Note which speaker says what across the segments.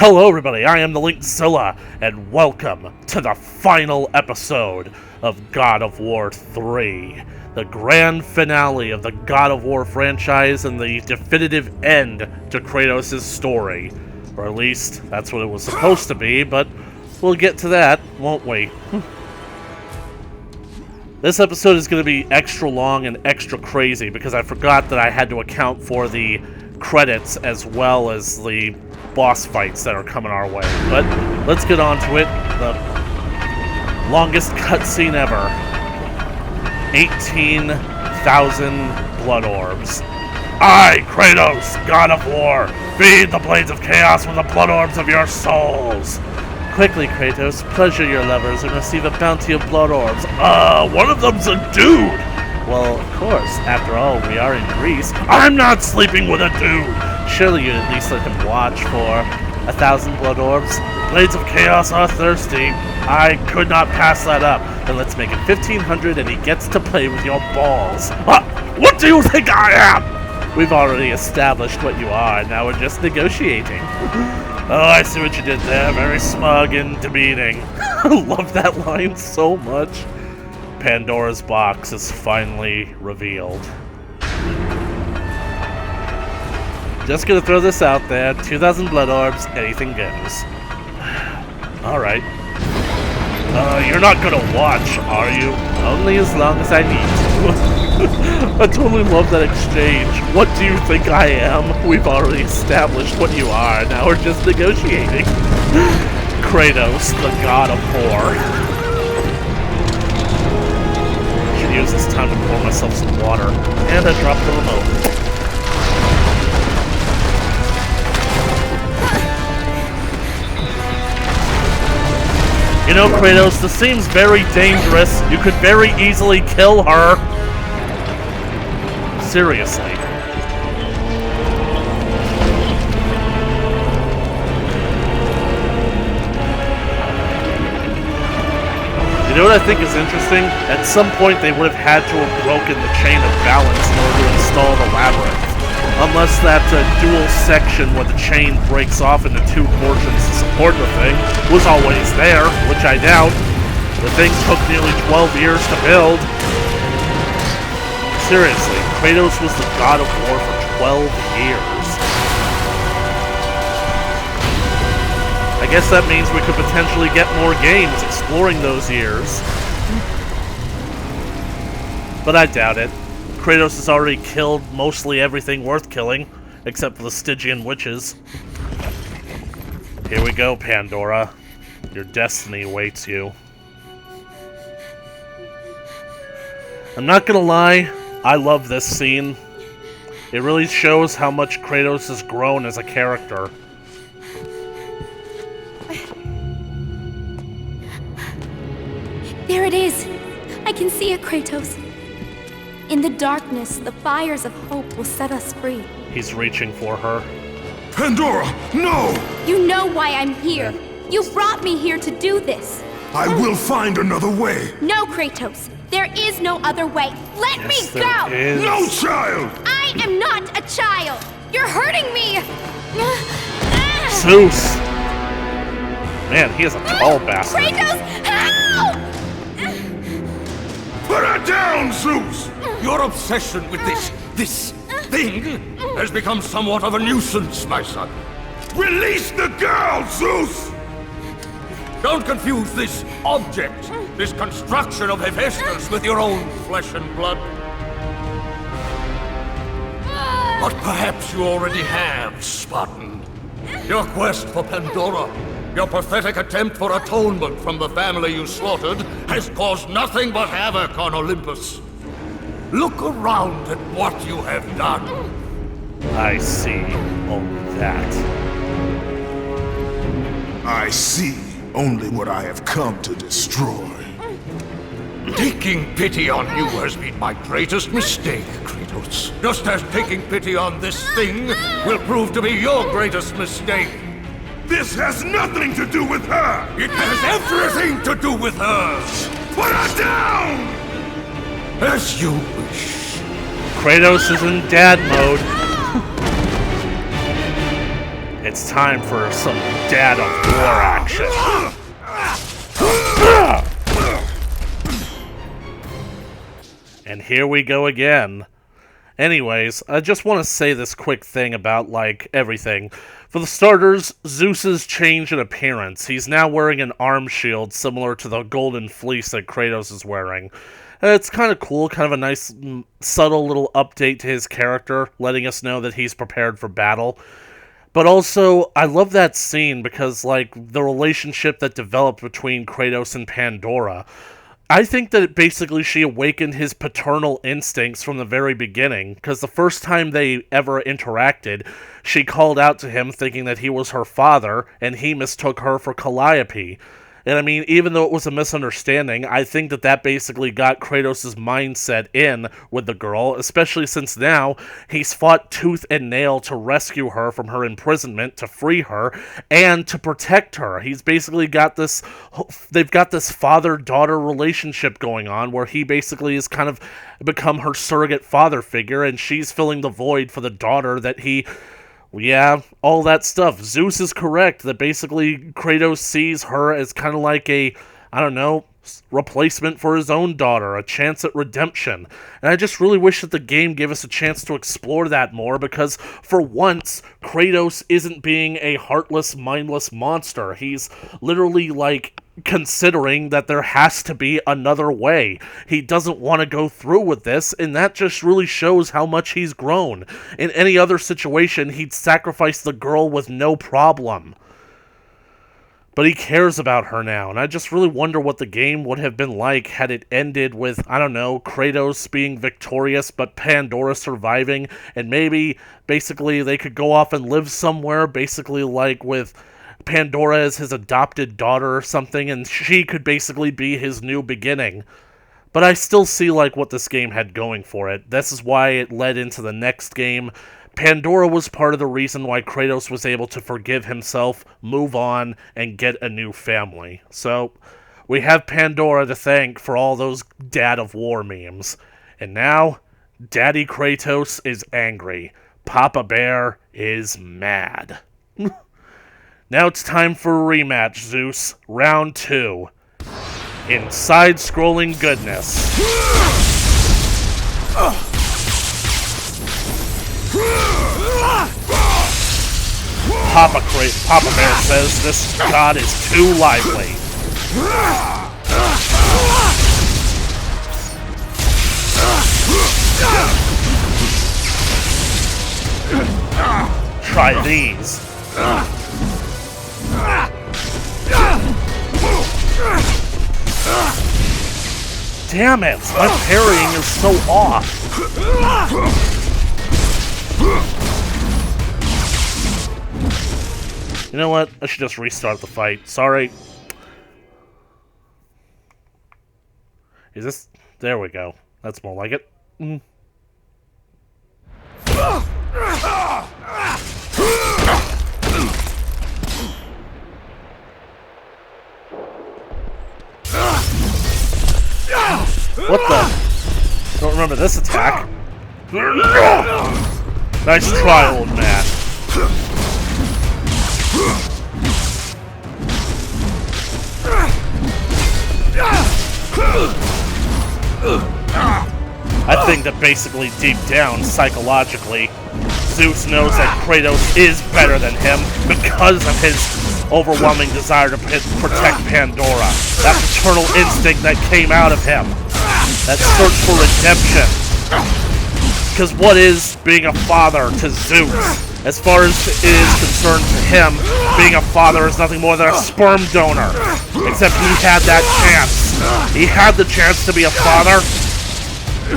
Speaker 1: Hello everybody, I am the Linkzilla, and welcome to the final episode of God of War 3, the grand finale of the God of War franchise and the definitive end to Kratos' story. Or at least, that's what it was supposed to be, but we'll get to that, won't we? This episode is going to be extra long and extra crazy because I forgot that I had to account for the credits as well as the boss fights that are coming our way. But let's get on to it. The longest cutscene ever. 18,000 blood orbs. I, Kratos, God of War, feed the blades of chaos with the blood orbs of your souls. Quickly, Kratos, pleasure your lovers and receive a bounty of blood orbs. One of them's a dude! Well, of course, after all, we are in Greece. I'm not sleeping with a dude! Surely you'd at least let him watch for 1,000 blood orbs. Blades of Chaos are thirsty. I could not pass that up. Then let's make it 1,500 and he gets to play with your balls. What do you think I am? We've already established what you are, now we're just negotiating. Oh, I see what you did there. Very smug and demeaning. I love that line so much. Pandora's box is finally revealed. Just gonna throw this out there. 2,000 blood orbs, anything goes. Alright. You're not gonna watch, are you? Only as long as I need to. I totally love that exchange. What do you think I am? We've already established what you are. Now we're just negotiating. Kratos, the God of War. Should use this time to pour myself some water. And I dropped the remote. You know, Kratos, this seems very dangerous. You could very easily kill her. Seriously. You know what I think is interesting? At some point they would have had to have broken the chain of balance in order to install the labyrinth. Unless that dual section where the chain breaks off into two portions to support the thing was always there, which I doubt. The thing took nearly 12 years to build. Seriously, Kratos was the God of War for 12 years. I guess that means we could potentially get more games exploring those years. But I doubt it. Kratos has already killed mostly everything worth killing, except for the Stygian witches. Here we go, Pandora. Your destiny awaits you. I'm not gonna lie, I love this scene. It really shows how much Kratos has grown as a character.
Speaker 2: There it is! I can see it, Kratos. In the darkness, the fires of hope will set us free.
Speaker 1: He's reaching for her.
Speaker 3: Pandora, no!
Speaker 2: You know why I'm here. You brought me here to do this.
Speaker 3: I will find another way.
Speaker 2: No, Kratos. There is no other way. Let me go!
Speaker 3: No, child!
Speaker 2: I am not a child! You're hurting me!
Speaker 1: Zeus! Man, he is a tall bastard.
Speaker 2: Kratos, help!
Speaker 3: Put her down, Zeus!
Speaker 4: Your obsession with this thing has become somewhat of a nuisance, my son.
Speaker 3: Release the girl, Zeus!
Speaker 4: Don't confuse this object, this construction of Hephaestus with your own flesh and blood. But perhaps you already have, Spartan. Your quest for Pandora, your pathetic attempt for atonement from the family you slaughtered, has caused nothing but havoc on Olympus. Look around at what you have done.
Speaker 1: I see only that.
Speaker 3: I see only what I have come to destroy.
Speaker 4: Taking pity on you has been my greatest mistake, Kratos. Just as taking pity on this thing will prove to be your greatest mistake.
Speaker 3: This has nothing to do with her!
Speaker 4: It has everything to do with her!
Speaker 3: Put her down!
Speaker 4: As you wish.
Speaker 1: Kratos is in dad mode. It's time for some Dad of War action. And here we go again. Anyways, I just want to say this quick thing about, like, everything. For the starters, Zeus has changed in appearance. He's now wearing an arm shield similar to the golden fleece that Kratos is wearing. It's kind of cool, kind of a nice, subtle little update to his character, letting us know that he's prepared for battle. But also, I love that scene because, like, the relationship that developed between Kratos and Pandora. I think that basically she awakened his paternal instincts from the very beginning, because the first time they ever interacted, she called out to him thinking that he was her father, and he mistook her for Calliope. And I mean, even though it was a misunderstanding, I think that that basically got Kratos' mindset in with the girl, especially since now he's fought tooth and nail to rescue her from her imprisonment, to free her, and to protect her. He's basically got this, they've got this father-daughter relationship going on where he basically has kind of become her surrogate father figure, and she's filling the void for the daughter that he... Yeah, all that stuff. Zeus is correct that basically Kratos sees her as kind of like a, I don't know, replacement for his own daughter, a chance at redemption. And I just really wish that the game gave us a chance to explore that more, because for once, Kratos isn't being a heartless, mindless monster. He's literally, like, considering that there has to be another way. He doesn't want to go through with this, and that just really shows how much he's grown. In any other situation, he'd sacrifice the girl with no problem. But he cares about her now, and I just really wonder what the game would have been like had it ended with, I don't know, Kratos being victorious, but Pandora surviving, and maybe, basically, they could go off and live somewhere, basically like with Pandora as his adopted daughter or something, and she could basically be his new beginning. But I still see, like, what this game had going for it. This is why it led into the next game. Pandora was part of the reason why Kratos was able to forgive himself, move on, and get a new family. So, we have Pandora to thank for all those Dad of War memes. And now, Daddy Kratos is angry. Papa Bear is mad. Now it's time for a rematch, Zeus. Round 2. In side-scrolling goodness. Papa Bear says this god is too lively. Try these. Damn it! My parrying is so off. You know what? I should just restart the fight. Sorry. Is this... There we go. That's more like it. What the? Don't remember this attack. Nice try, old man. I think that basically deep down, psychologically, Zeus knows that Kratos is better than him because of his overwhelming desire to protect Pandora. That paternal instinct that came out of him. That search for redemption. Because what is being a father to Zeus? As far as it is concerned to him, being a father is nothing more than a sperm donor. Except he had that chance. He had the chance to be a father.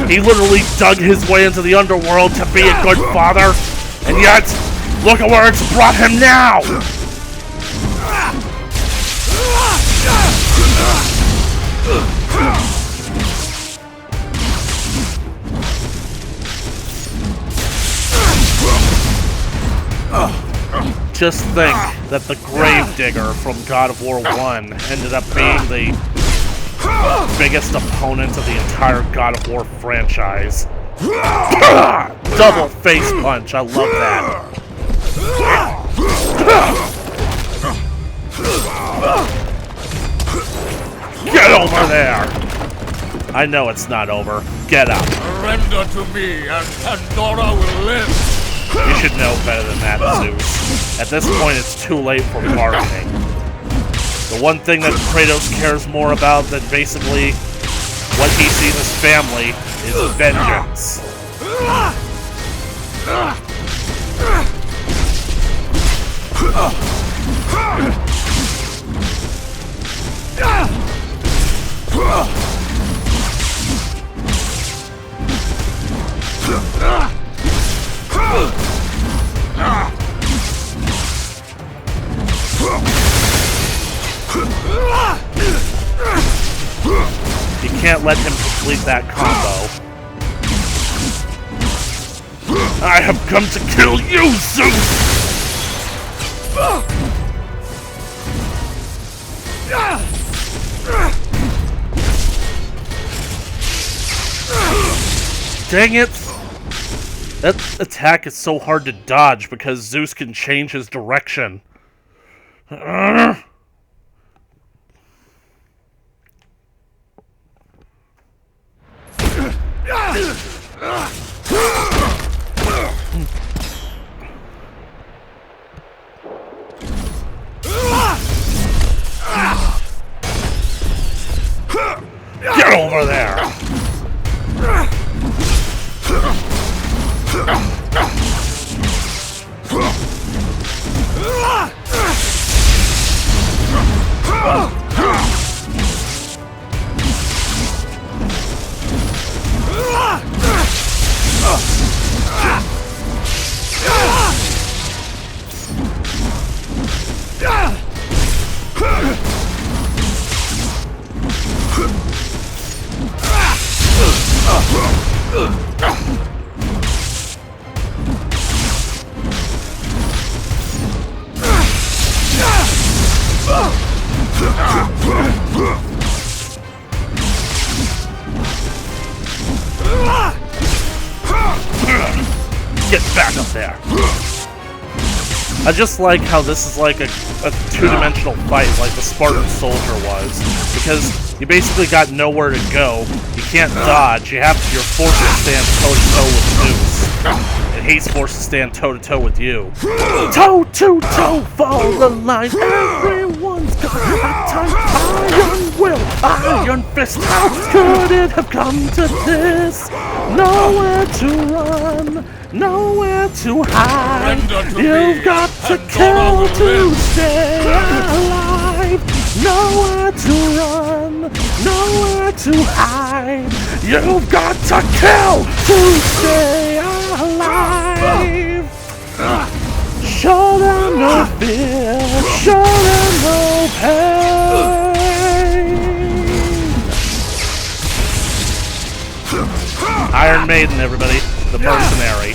Speaker 1: He literally dug his way into the underworld to be a good father. And yet, look at where it's brought him now! Just think that the Gravedigger from God of War 1 ended up being the biggest opponent of the entire God of War franchise. Double face punch, I love that. I know it's not over. Get up.
Speaker 4: Surrender to me, and Pandora will live.
Speaker 1: You should know better than that, Zeus. At this point, it's too late for bargaining. The one thing that Kratos cares more about than basically what he sees as family is vengeance. You can't let him complete that combo. I have come to kill you, Zeus! Dang it! That attack is so hard to dodge because Zeus can change his direction. Get over there! Get back up there. I just like how this is like a two-dimensional fight like the Spartan soldier was. Because you basically got nowhere to go. You can't dodge. You're forced to stand toe-to-toe with Zeus. And he's forced to stand toe-to-toe with you. Toe-to-toe for the line. Everyone's got a tight iron will, iron fist. How could it have come to this? Nowhere to run, nowhere to hide. You've got to kill to stay alive. Nowhere to run, nowhere to hide. You've got to kill to stay alive. Show them no fear, show them no pain. Iron Maiden, everybody. The mercenary.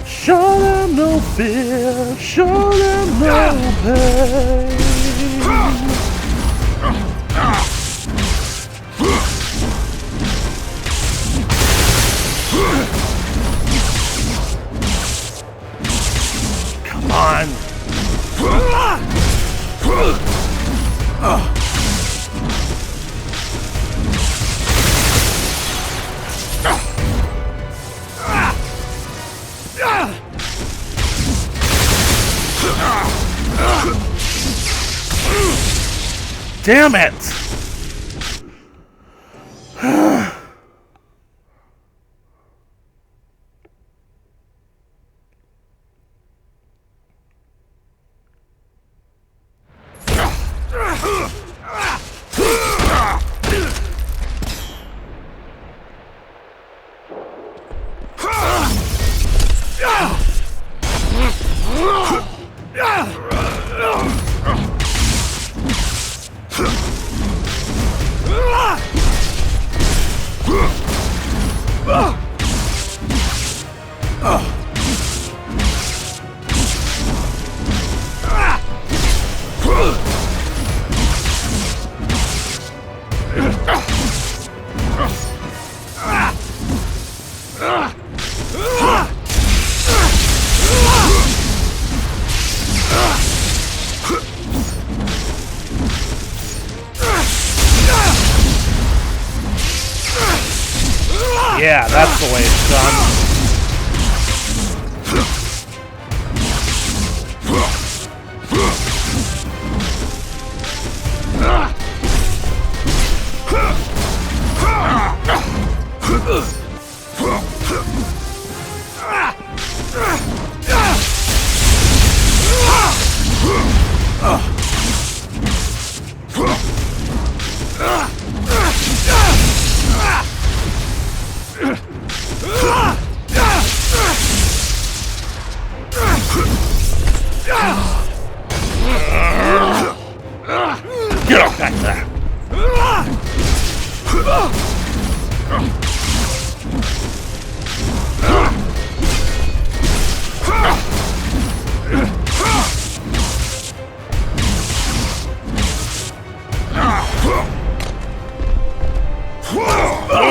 Speaker 1: Show them no fear, show them no pain. Come on. Damn it! Yeah, that's the way it's done. Get off back there!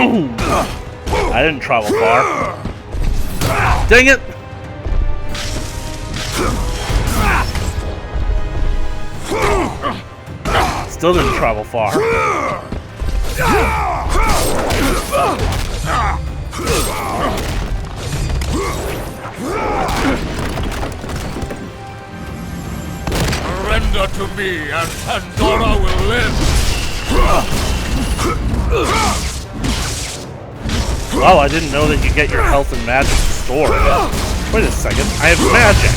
Speaker 1: Ooh. I didn't travel far. Dang it! Still didn't travel far.
Speaker 4: Surrender to me and Pandora will live!
Speaker 1: Wow, I didn't know that you get your health and magic restored. Wait a second, I have magic!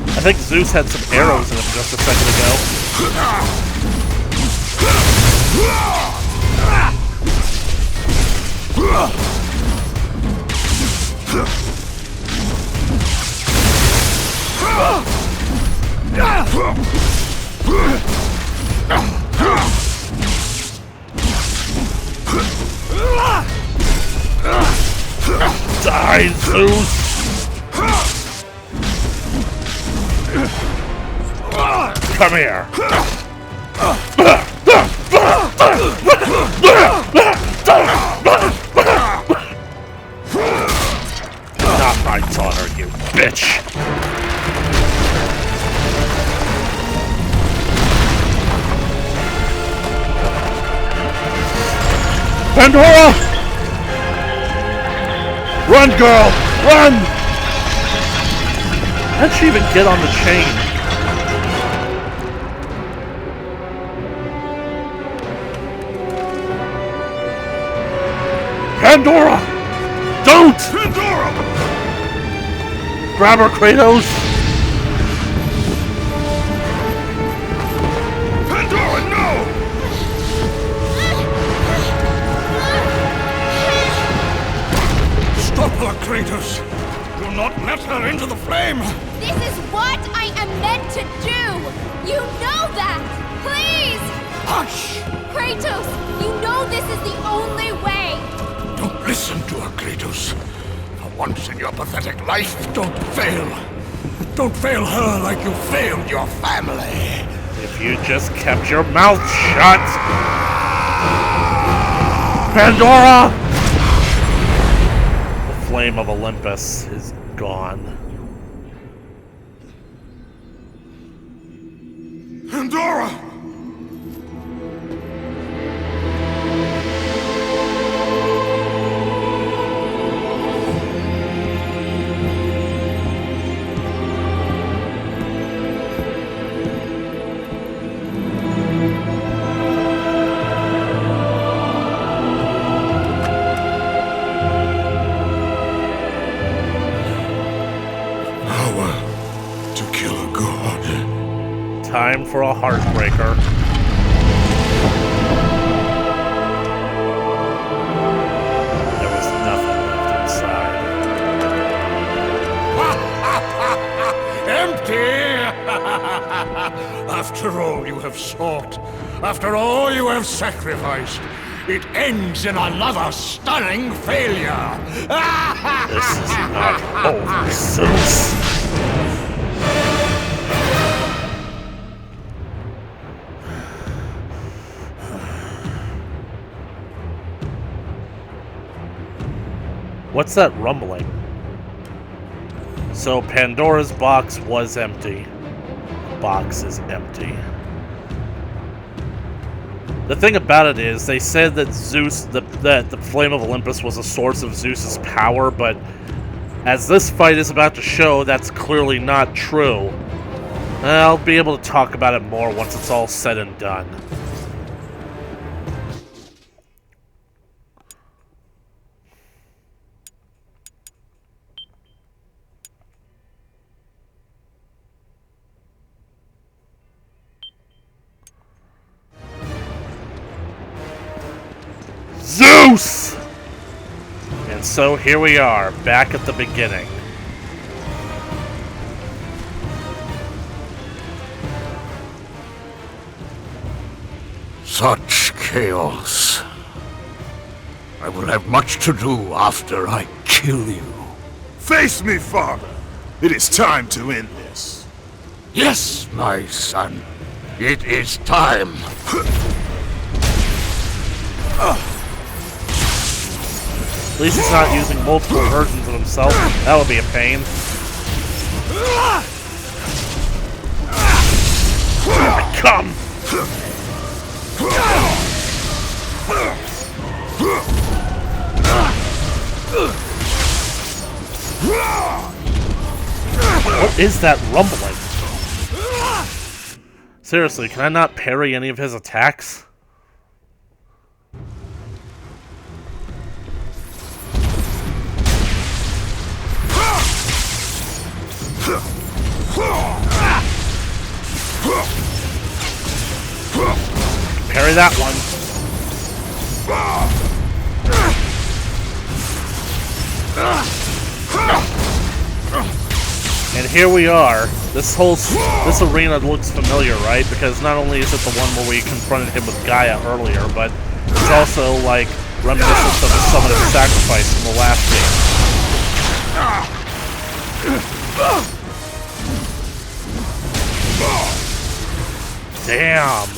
Speaker 1: I think Zeus had some arrows in him just a second ago. Die, Zeus! Come here! Not my daughter, you bitch! Pandora! Run, girl! Run! How'd she even get on the chain? Pandora! Don't!
Speaker 3: Pandora!
Speaker 1: Grab her, Kratos!
Speaker 3: Pandora, no!
Speaker 4: Stop her, Kratos! Do not let her into the flame!
Speaker 2: This is what I am meant to do! You know that! Please!
Speaker 4: Hush!
Speaker 2: Kratos, you know this is the only way!
Speaker 4: Don't listen to her, Kratos. For once in your pathetic life, don't fail. Don't fail her like you failed your family.
Speaker 1: If you just kept your mouth shut! Pandora! The flame of Olympus is gone.
Speaker 3: Pandora!
Speaker 1: Time for a heartbreaker. There was nothing left inside.
Speaker 4: Empty! After all you have sought, after all you have sacrificed, it ends in another stunning failure!
Speaker 1: This is not over, Zeus. What's that rumbling? So Pandora's box was empty. The box is empty. The thing about it is, they said that that the Flame of Olympus was a source of Zeus's power, but as this fight is about to show, that's clearly not true. I'll be able to talk about it more once it's all said and done. Zeus! And so here we are, back at the beginning.
Speaker 4: Such chaos. I will have much to do after I kill you.
Speaker 3: Face me, father. It is time to end this.
Speaker 4: Yes, my son. It is time.
Speaker 1: At least he's not using multiple versions of himself. That would be a pain. Come! What is that rumbling? Seriously, can I not parry any of his attacks? Parry that one. And here we are. This arena looks familiar, right? Because not only is it the one where we confronted him with Gaia earlier, but it's also like reminiscent of the Summit of Sacrifice from the last game. Damn.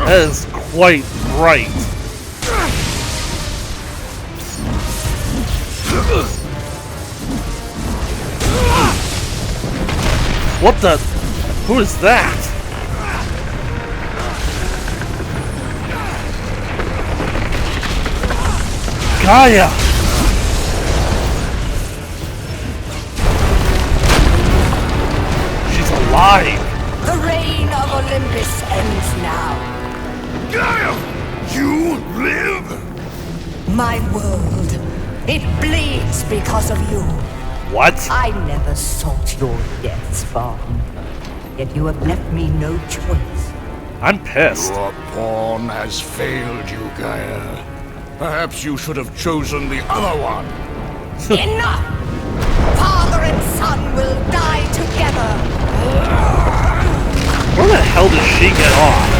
Speaker 1: That is quite bright. What the? Who is that? Gaia! She's alive!
Speaker 5: The reign of Olympus ends now.
Speaker 3: Gaia! You live?
Speaker 5: My world, it bleeds because of you.
Speaker 1: What?
Speaker 5: I never sought your death, Spartan. Yet you have left me no choice.
Speaker 1: I'm pissed.
Speaker 4: Your pawn has failed you, Gaia. Perhaps you should have chosen the other one.
Speaker 5: Enough! Father and son will die together.
Speaker 1: Where the hell does she get off?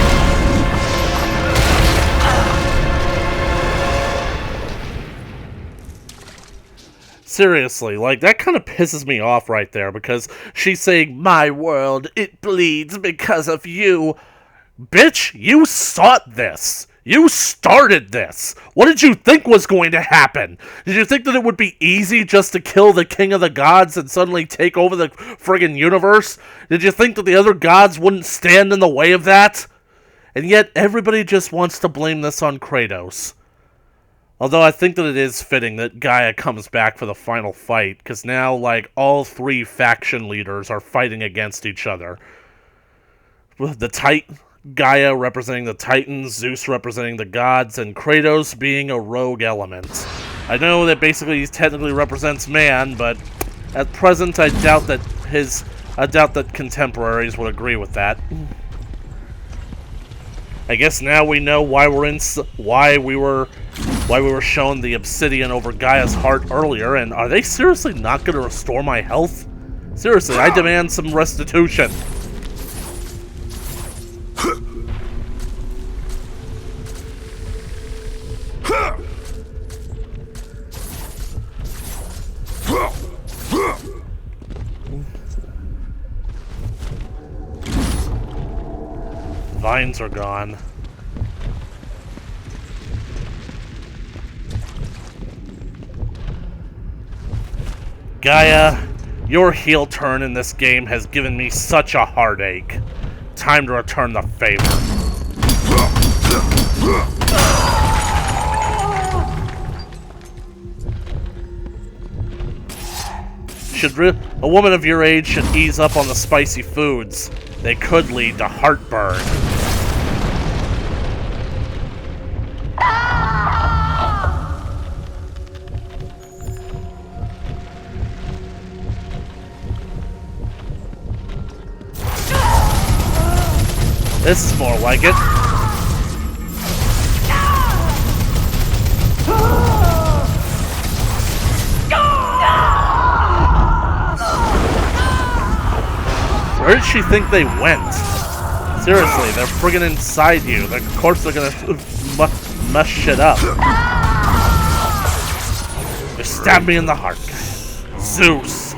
Speaker 1: Seriously, like, that kind of pisses me off right there, because she's saying, my world, it bleeds because of you. Bitch, you sought this. You started this. What did you think was going to happen? Did you think that it would be easy just to kill the king of the gods and suddenly take over the friggin' universe? Did you think that the other gods wouldn't stand in the way of that? And yet, everybody just wants to blame this on Kratos. Although I think that it is fitting that Gaia comes back for the final fight, because now, like, all three faction leaders are fighting against each other. Gaia representing the Titans, Zeus representing the gods, and Kratos being a rogue element. I know that basically he technically represents man, but at present I doubt that contemporaries would agree with that. I guess now we know why we were shown the obsidian over Gaia's heart earlier, and are they seriously not going to restore my health? Seriously, I demand some restitution. Vines are gone. Gaia, your heel turn in this game has given me such a heartache. Time to return the favor. A woman of your age should ease up on the spicy foods. They could lead to heartburn. This is more like it. Where did she think they went? Seriously, they're friggin' inside you. Of course they're gonna mess shit up. They stabbed me in the heart. Zeus.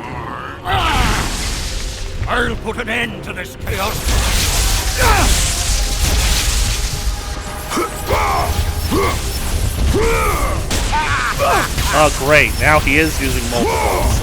Speaker 4: I'll put an end to this chaos.
Speaker 1: Oh great, now he is using multiples.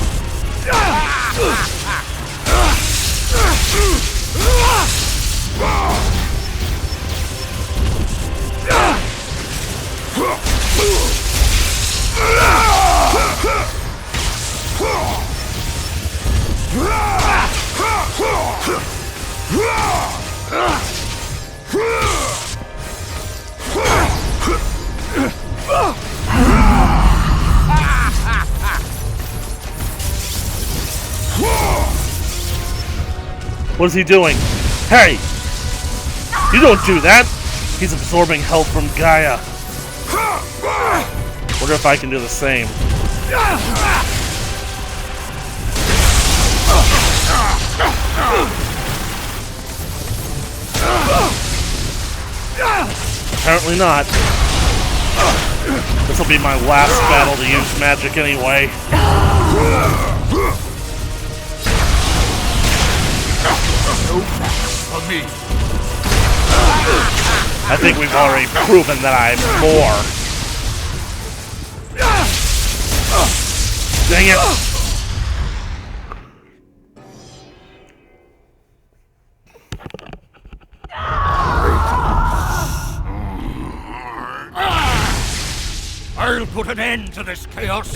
Speaker 1: What is he doing? Hey! You don't do that! He's absorbing health from Gaia. Wonder if I can do the same. Apparently not. This will be my last battle to use magic anyway.
Speaker 4: For me.
Speaker 1: I think we've already proven that I'm more. Dang it!
Speaker 4: I'll put an end to this chaos.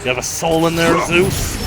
Speaker 1: You have a soul in there, Zeus?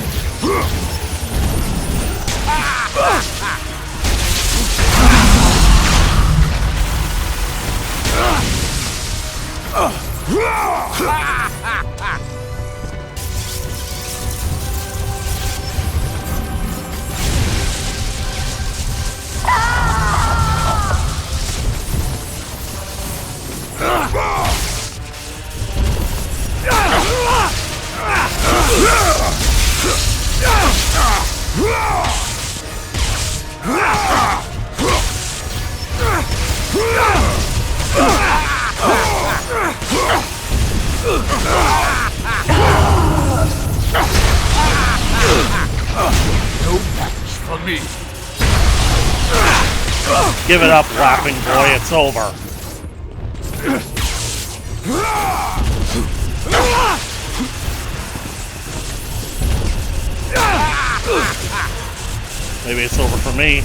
Speaker 1: Give it up, laughing boy, it's over. Maybe it's over for me.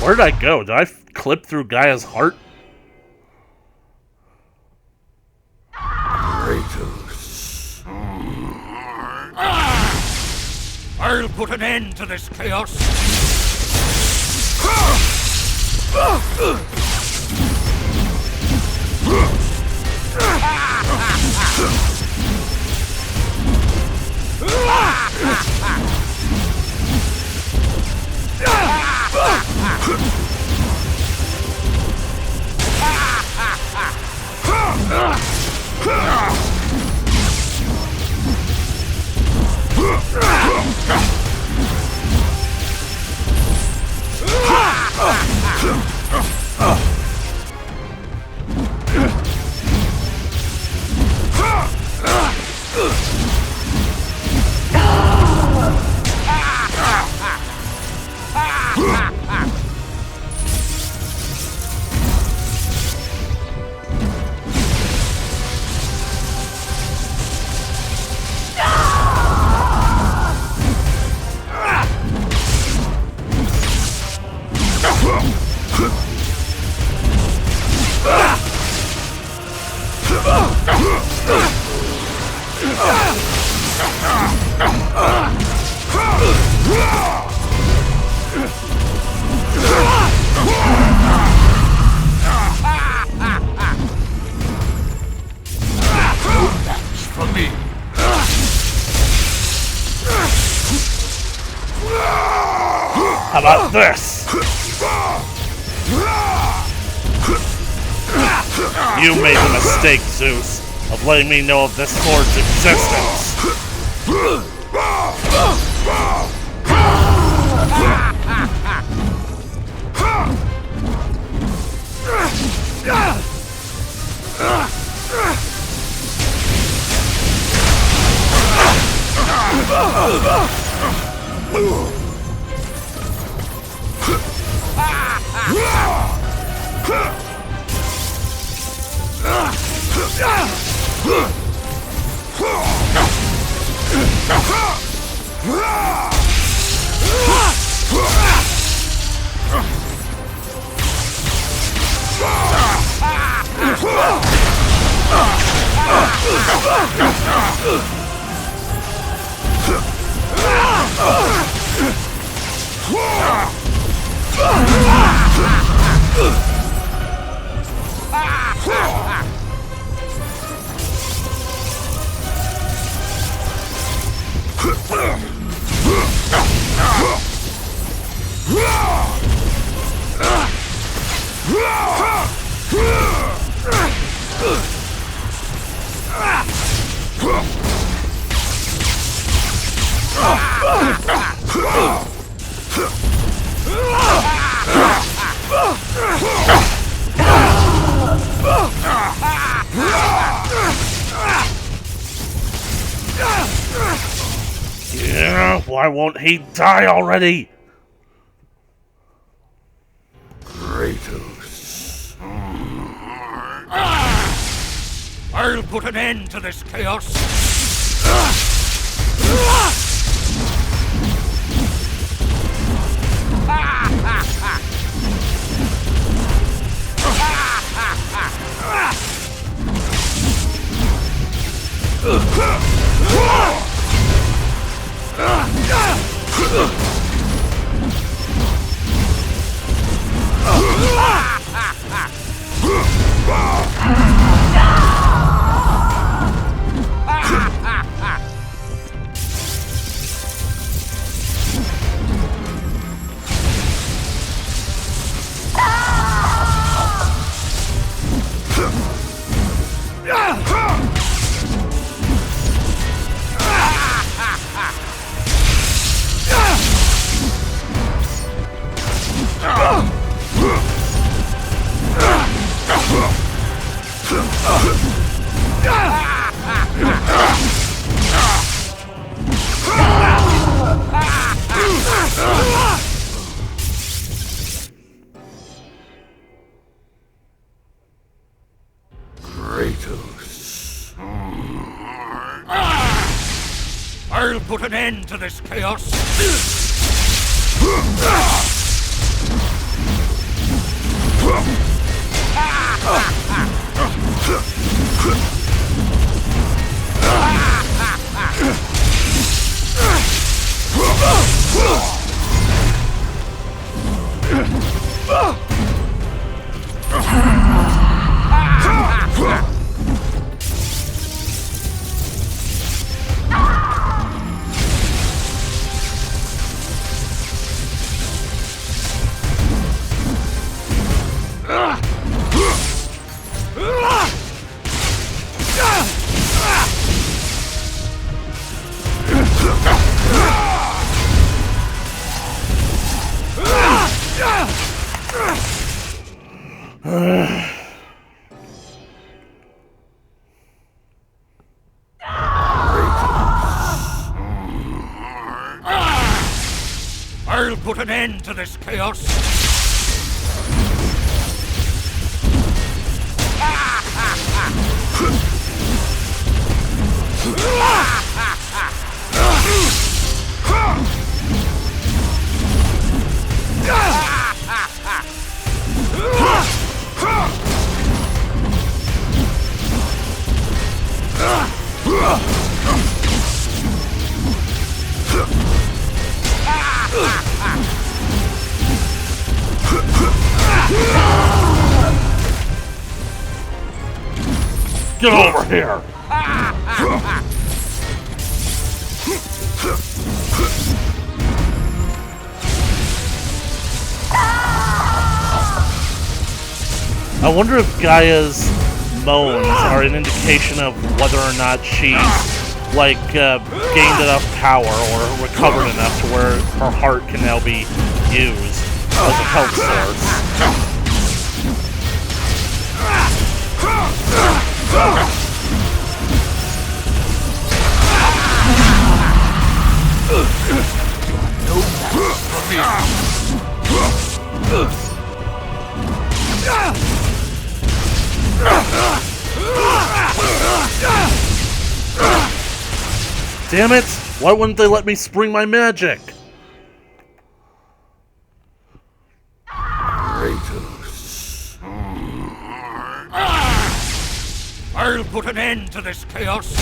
Speaker 1: Where did I go? Did I clip through Gaia's heart?
Speaker 4: Kratos. I'll put an end to this chaos. For me.
Speaker 1: How about this? You made the mistake, Zeus, of letting me know of this sword's existence. Yeah, why won't he die already?
Speaker 4: Kratos. I'll put an end to this chaos. Kratos. I'll put an end to this chaos. I'll put an end to this chaos.
Speaker 1: Get over here! I wonder if Gaia's moans are an indication of whether or not she's, like, gained enough power or recovered enough to where her heart can now be used as a health source. Damn it! Why wouldn't they let me spring my magic?
Speaker 4: Kratos. I'll put an end to this chaos.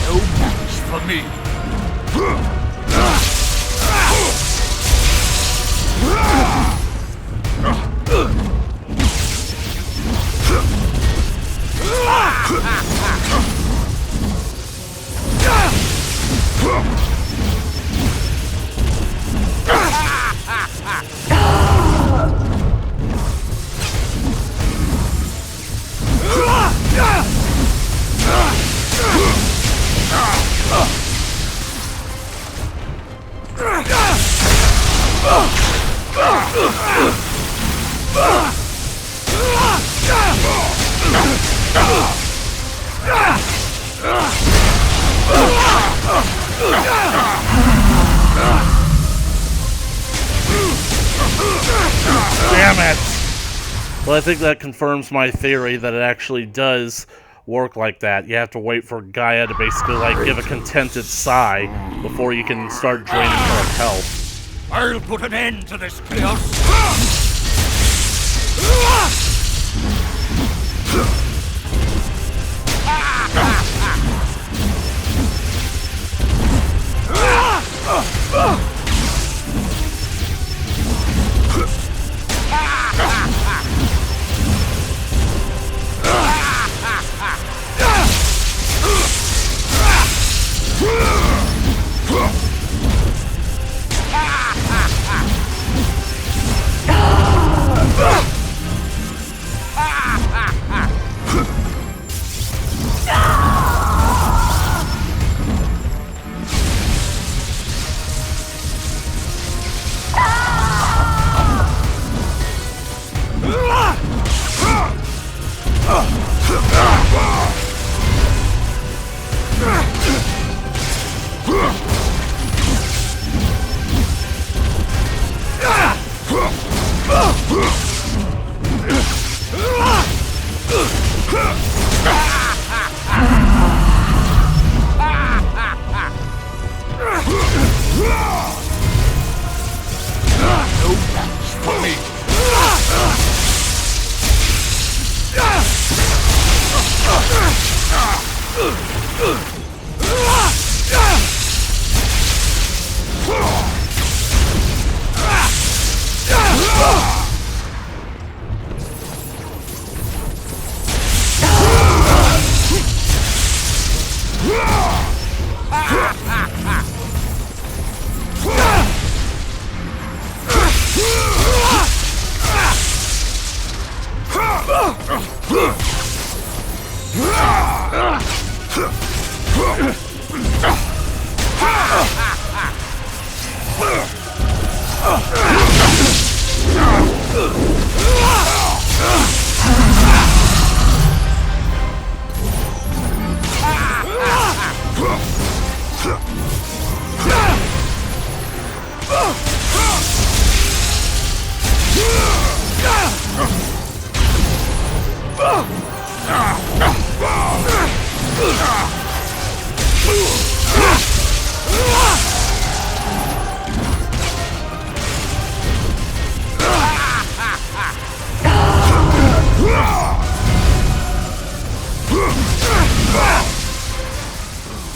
Speaker 4: No match for me.
Speaker 1: Damn it! Well, I think that confirms my theory that it actually does work like that. You have to wait for Gaia to basically, like, give a contented sigh before you can start draining her of health.
Speaker 4: I'll put an end to this chaos!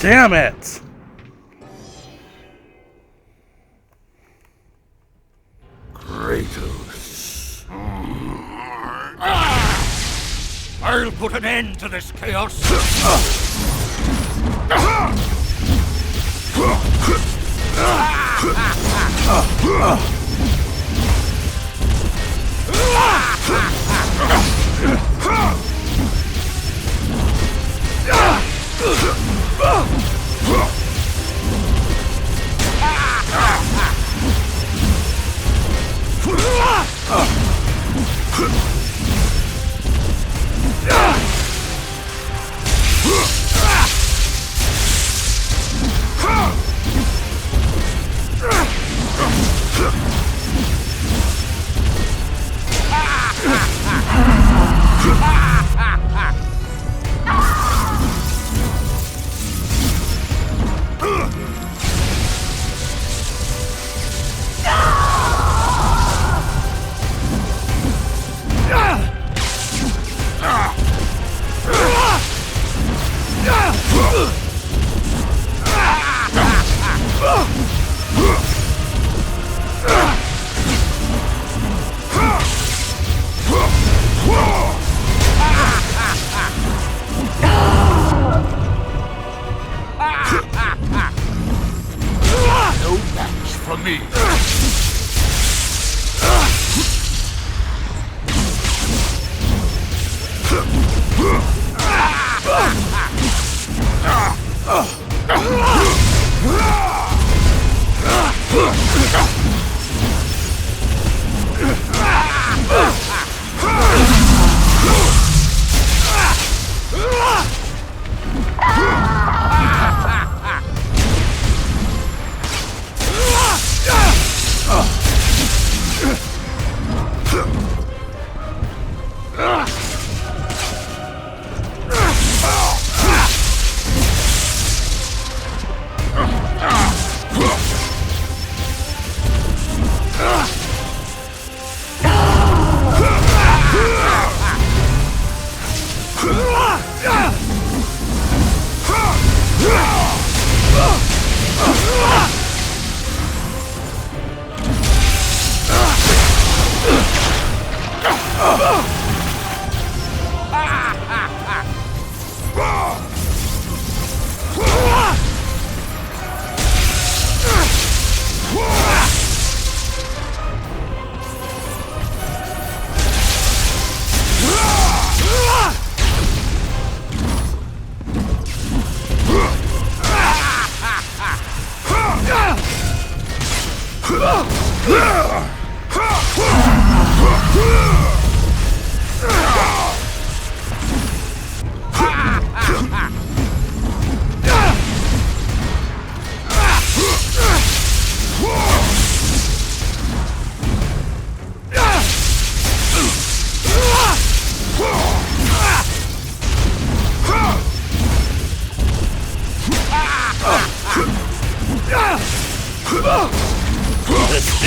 Speaker 1: Damn it!
Speaker 4: Kratos. I'll put an end to this chaos. No match for me.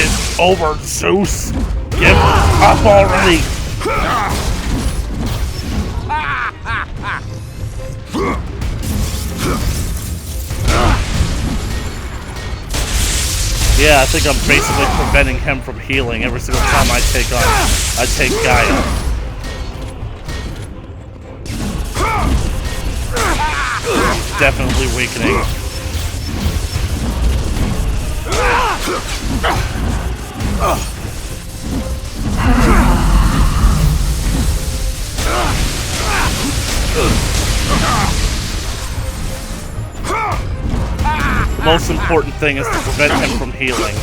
Speaker 1: it over, Zeus! Give up already! Yeah, I think I'm basically preventing him from healing every single time I take Gaia. Definitely weakening. The most important thing is to prevent him from healing.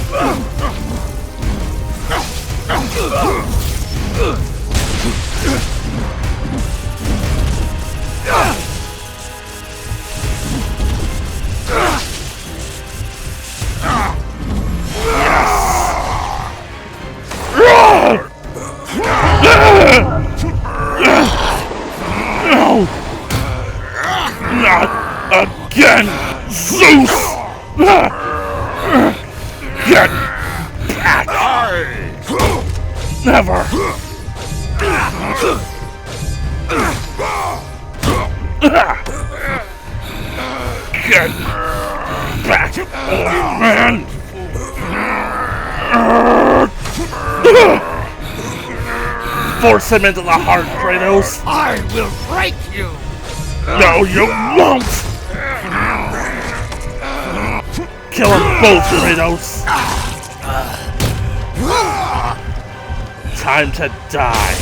Speaker 1: No! Not again, Zeus! Get back! Never! Get back, old man! Force him into the heart, Kratos!
Speaker 4: I will break you!
Speaker 1: No, you won't! Kill them both, Kratos! Time to die.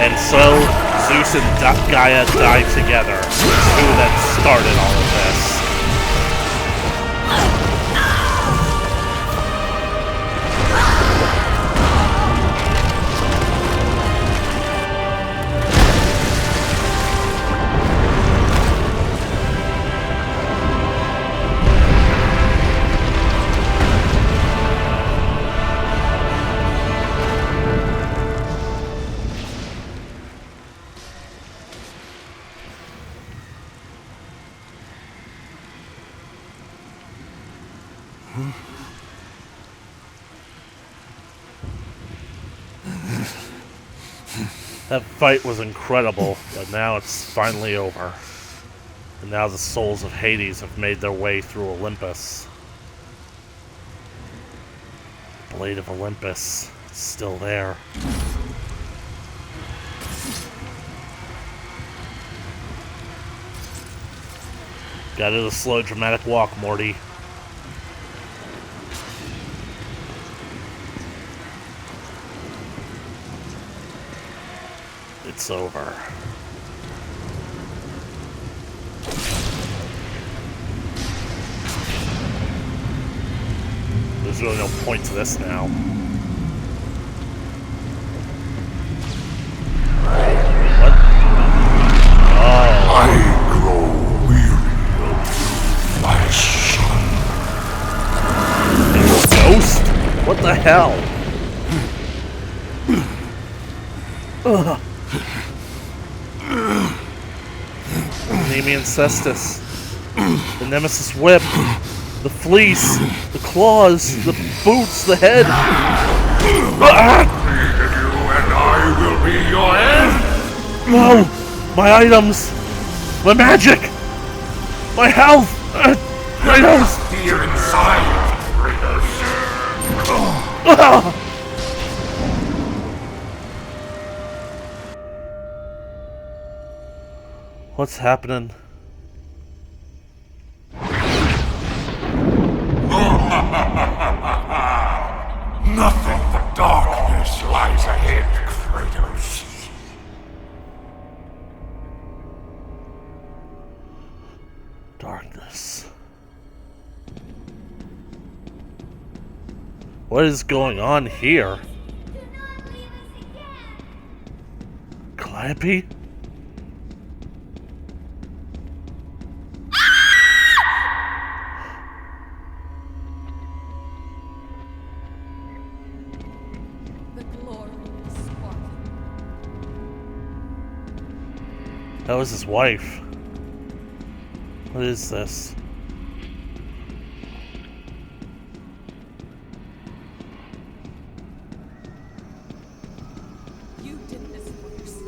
Speaker 1: And so, Zeus and Gaia die together. Who then started all of this? That fight was incredible, but now it's finally over. And now the souls of Hades have made their way through Olympus. The Blade of Olympus is still there. Gotta do the slow, dramatic walk, Morty. It's over. There's really no point to this now. What? Oh.
Speaker 3: I grow weary of my son.
Speaker 1: Ghost? What the hell? Ugh. Nemean Cestus, the Nemesis Whip, the Fleece, the Claws, the Boots, the Head.
Speaker 3: And I will be your end.
Speaker 1: No! My items! My magic! My health! Kratos!
Speaker 3: Here inside, Kratos.
Speaker 1: What's happening?
Speaker 3: Nothing but darkness lies ahead, Kratos.
Speaker 1: Darkness. What is going on here? Calliope? That was his wife. What is this?
Speaker 6: You did this worse.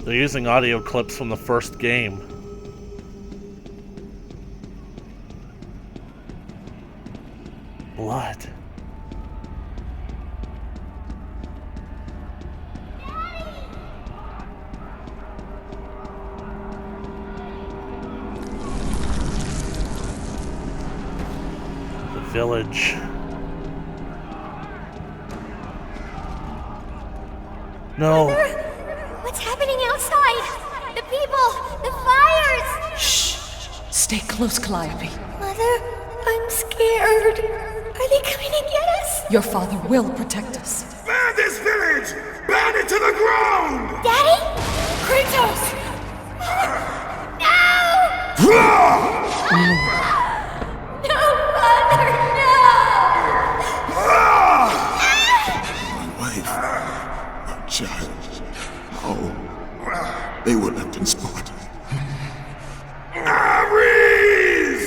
Speaker 1: They're using audio clips from the first game. Blood. The village. No.
Speaker 2: Mother, what's happening outside? The people, the fires!
Speaker 6: Shh! Stay close, Calliope.
Speaker 2: Mother, I'm scared. Are they coming to get us?
Speaker 6: Your father will protect us.
Speaker 3: Burn this village! Burn it to the ground!
Speaker 2: Daddy? Kratos! No! No, Father, no!
Speaker 3: My wife, our child. Oh, they were left in Sparta. Ares!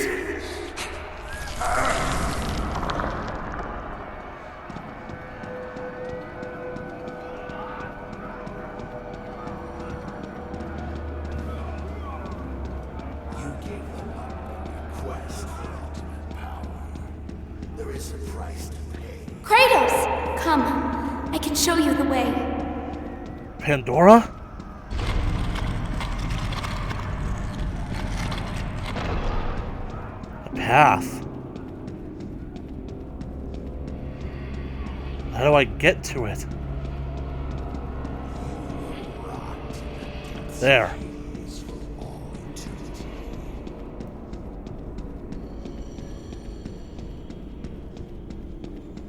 Speaker 7: You gave them up in your quest for ultimate power. There is a price to pay.
Speaker 2: Kratos! Come, I can show you the way.
Speaker 1: Pandora? A path. How do I get to it? There.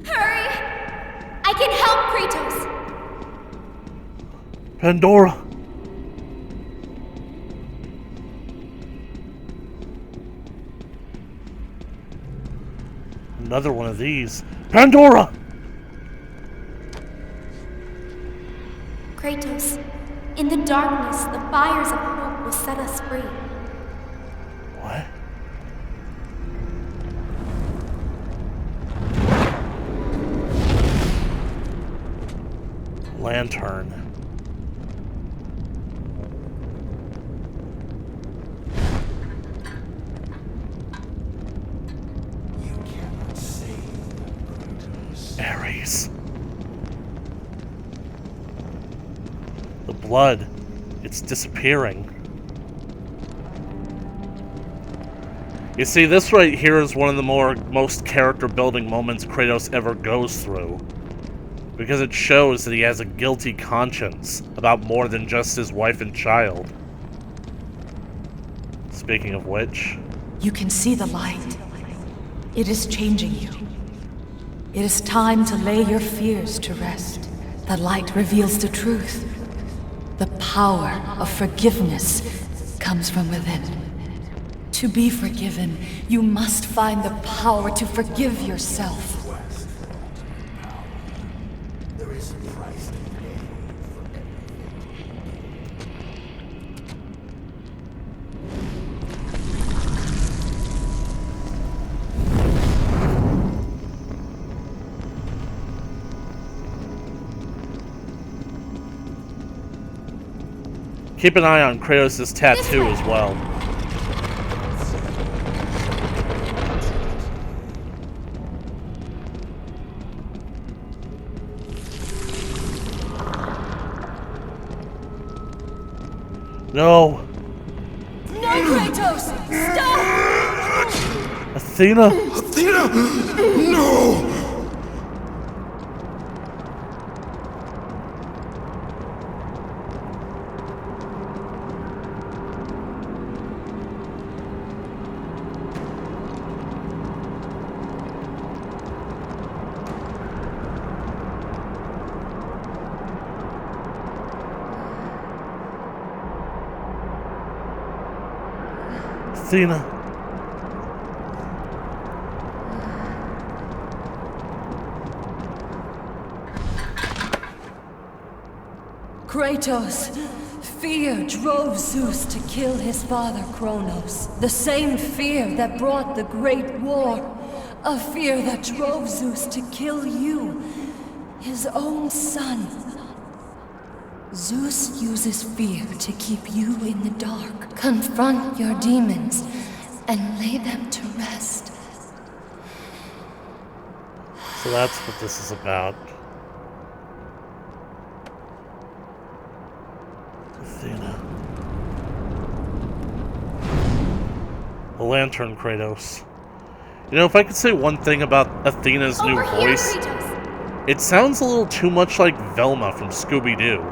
Speaker 2: Hurry! I can help Kratos!
Speaker 1: Pandora. Another one of these. Pandora!
Speaker 2: Kratos, in the darkness, the fires of hope will set us free.
Speaker 1: What? Lantern.
Speaker 7: You cannot save Kratos.
Speaker 1: Ares. The blood. It's disappearing. You see, this right here is one of the most character building moments Kratos ever goes through. Because it shows that he has a guilty conscience about more than just his wife and child. Speaking of which...
Speaker 6: You can see the light. It is changing you. It is time to lay your fears to rest. The light reveals the truth. The power of forgiveness comes from within. To be forgiven, you must find the power to forgive yourself.
Speaker 7: Quest for ultimate power. There is a price to pay for
Speaker 1: Keep an eye on Kratos' tattoo as well. No!
Speaker 6: No, Kratos! Stop!
Speaker 1: Athena!
Speaker 3: Athena! No!
Speaker 1: Athena!
Speaker 6: Kratos, Fear drove Zeus to kill his father Kronos. The same fear that brought the Great War. A fear that drove Zeus to kill you, his own son. Zeus uses fear to keep you in the dark. Confront your demons and lay them to rest.
Speaker 1: So that's what this is about. Athena. The lantern, Kratos. You know, if I could say one thing about Athena's new voice,
Speaker 2: Kratos.
Speaker 1: it sounds a little too much like Velma from Scooby-Doo.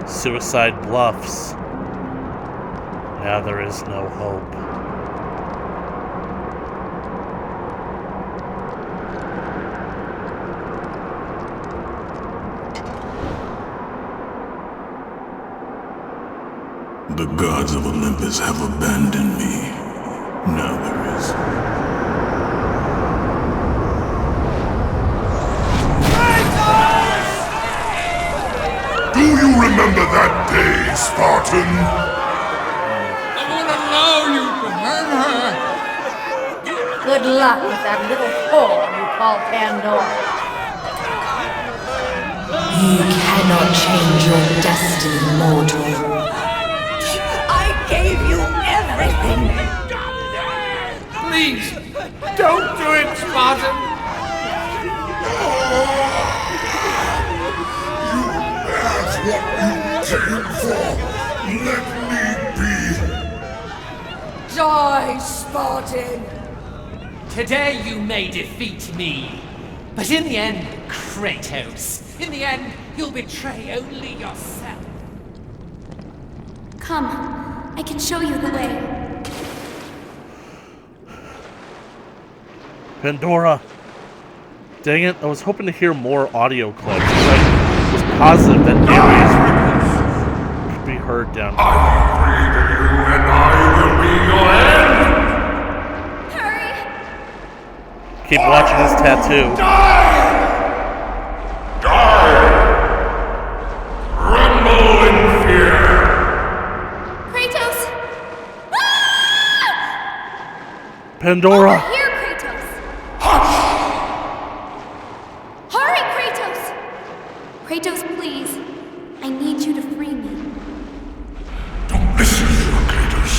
Speaker 1: Suicide bluffs. Now there is no hope.
Speaker 3: The gods of Olympus have abandoned me. Now there is. Do you remember that day, Spartan?
Speaker 8: I won't allow you to hurt her!
Speaker 5: Good luck with that little whore you call Pandora. You cannot change your destiny, mortal. I gave you everything!
Speaker 8: Please, don't do it, Spartan!
Speaker 3: That's what you came for. Let me be.
Speaker 5: Die, Spartan!
Speaker 9: Today you may defeat me, but in the end, Kratos, in the end, you'll betray only yourself.
Speaker 2: Come, I can show you the way.
Speaker 1: Pandora. Dang it, I was hoping to hear more audio clips. I was positive that Ares could be heard down here.
Speaker 4: I created you and I will be your end!
Speaker 2: Hurry!
Speaker 1: Keep watching his tattoo.
Speaker 4: Die! Die! Tremble in fear!
Speaker 2: Kratos!
Speaker 1: Pandora!
Speaker 2: Over here, Kratos!
Speaker 4: Hush!
Speaker 2: Hurry, Kratos! Kratos, please. I need you to free me.
Speaker 4: Don't listen to her, Kratos.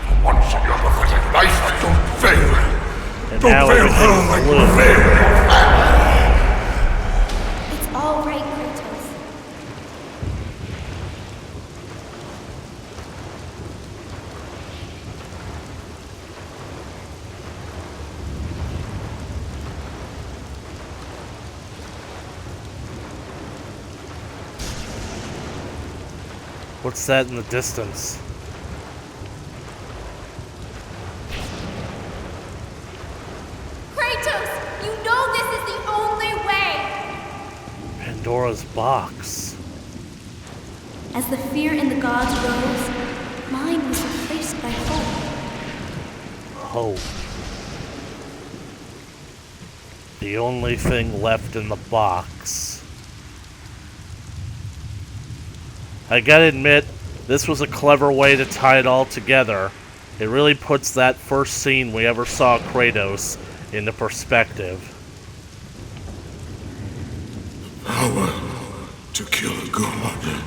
Speaker 4: For once in your pathetic life, don't fail.
Speaker 1: And
Speaker 4: Don't
Speaker 1: now
Speaker 4: fail
Speaker 1: everything's
Speaker 4: her like
Speaker 1: blue.
Speaker 4: you failed your family.
Speaker 2: It's all right, Kratos.
Speaker 1: What's that in the distance?
Speaker 2: Kratos, you know this is the only way!
Speaker 1: Pandora's box.
Speaker 2: As the fear in the gods rose, mine was replaced by hope.
Speaker 1: Hope. The only thing left in the box. I gotta admit, this was a clever way to tie it all together. It really puts that first scene we ever saw Kratos into perspective.
Speaker 3: Power to kill a god.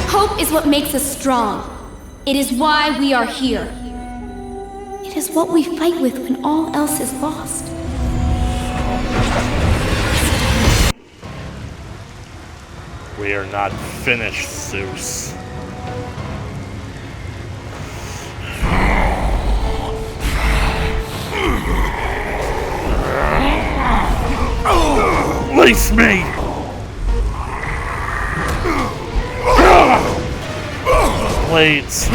Speaker 2: Hope is what makes us strong. It is why we are here. It is what we fight with when all else is lost.
Speaker 1: We are not finished, Zeus. Release me! Blades.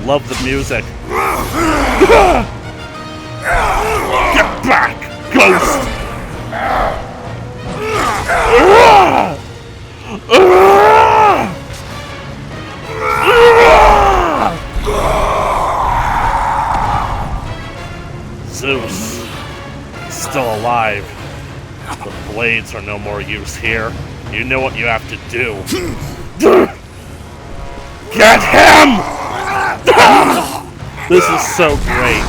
Speaker 1: Love the music. Get back, ghost! Zeus, still alive. The blades are no more use here. You know what you have to do. Get him! This is so great.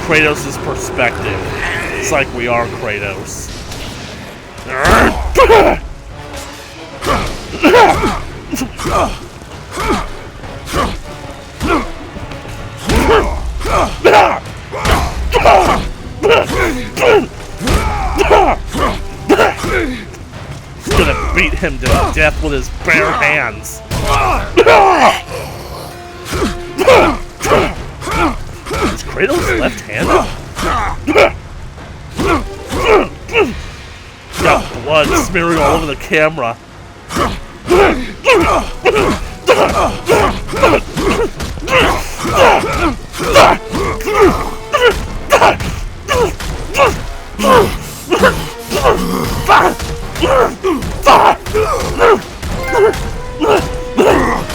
Speaker 1: Kratos' perspective. It's like we are Kratos. He's gonna beat him to death with his bare hands. Is Kratos left-handed? Got blood smearing all over the camera.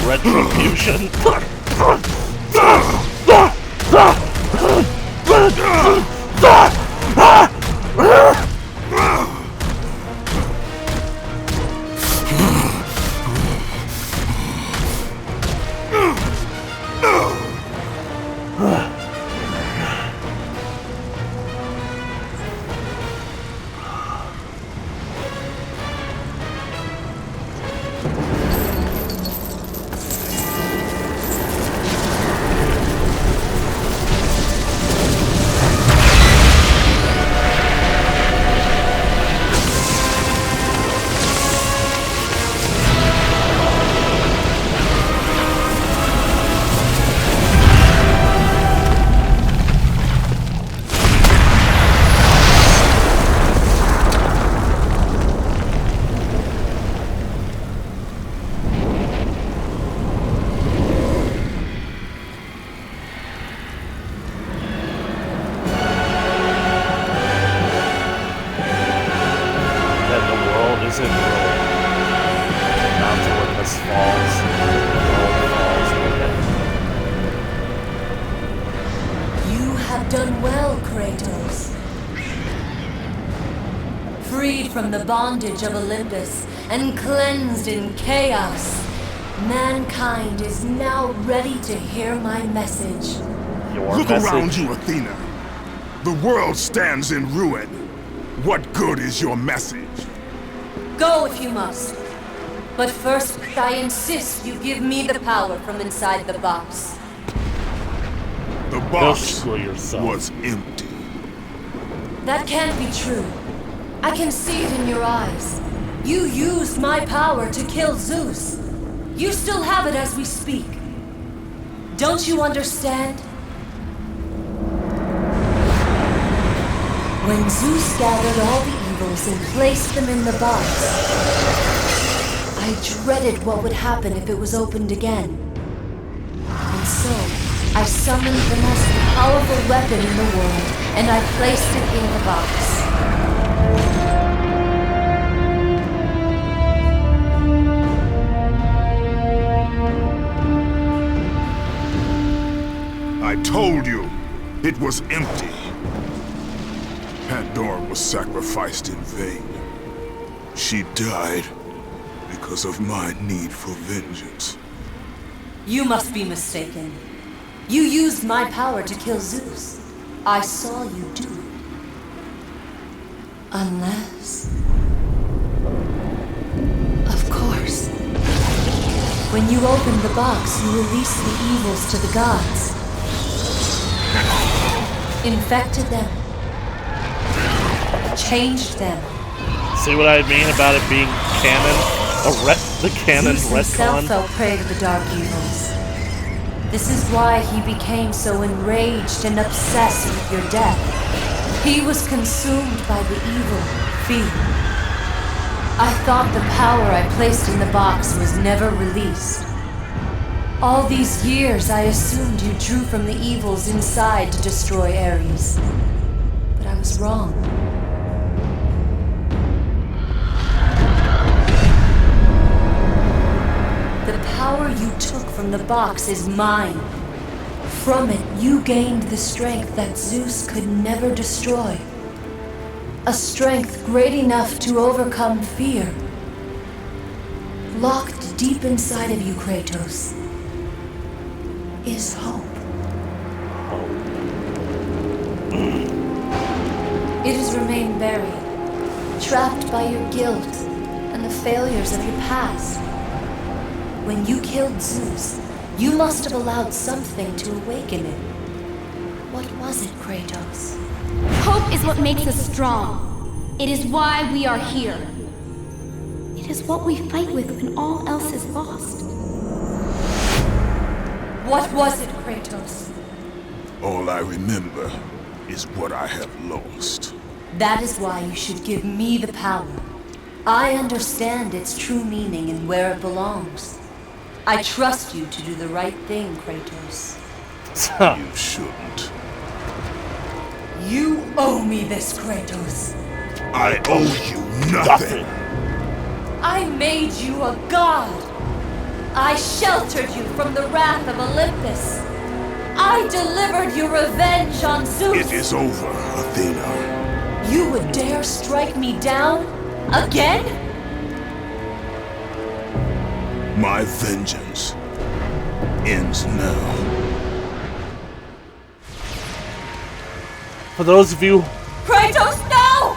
Speaker 1: Retribution.
Speaker 10: Done well, Kratos. Freed from the bondage of Olympus and cleansed in chaos, mankind is now ready to hear my message.
Speaker 3: Look around you, Athena. The world stands in ruin. What good is your message?
Speaker 10: Go if you must. But first, I insist you give me the power from inside the box.
Speaker 3: The box was empty.
Speaker 10: That can't be true. I can see it in your eyes. You used my power to kill Zeus. You still have it as we speak. Don't you understand? When Zeus gathered all the evils and placed them in the box, I dreaded what would happen if it was opened again. And so, I summoned the most powerful weapon in the world, and I placed it in the box.
Speaker 3: I told you, it was empty. Pandora was sacrificed in vain. She died because of my need for vengeance.
Speaker 10: You must be mistaken. You used my power to kill Zeus. I saw you do it. Unless... Of course. When you opened the box, you released the evils to the gods. Infected them. Changed them.
Speaker 1: See what I mean about it being canon? The canon
Speaker 10: Zeus
Speaker 1: retcon?
Speaker 10: himself fell prey to the dark evils. This is why he became so enraged and obsessed with your death. He was consumed by the evil, fear. I thought the power I placed in the box was never released. All these years, I assumed you drew from the evils inside to destroy Ares. But I was wrong. The power you took from the box is mine. From it, you gained the strength that Zeus could never destroy. A strength great enough to overcome fear. Locked deep inside of you, Kratos, is hope. It has remained buried, trapped by your guilt and the failures of your past. When you killed Zeus, you must have allowed something to awaken it. What was it, Kratos?
Speaker 2: Hope is what makes us strong. It is why we are here. It is what we fight with when all else is lost.
Speaker 10: What was it, Kratos?
Speaker 3: All I remember is what I have lost.
Speaker 10: That is why you should give me the power. I understand its true meaning and where it belongs. I trust you to do the right thing, Kratos.
Speaker 3: You shouldn't.
Speaker 10: You owe me this, Kratos.
Speaker 3: I owe you nothing.
Speaker 10: I made you a god. I sheltered you from the wrath of Olympus. I delivered your revenge on Zeus.
Speaker 3: It is over, Athena.
Speaker 10: You would dare strike me down? Again?
Speaker 3: My vengeance ends now.
Speaker 1: For those of you...
Speaker 10: Kratos, no!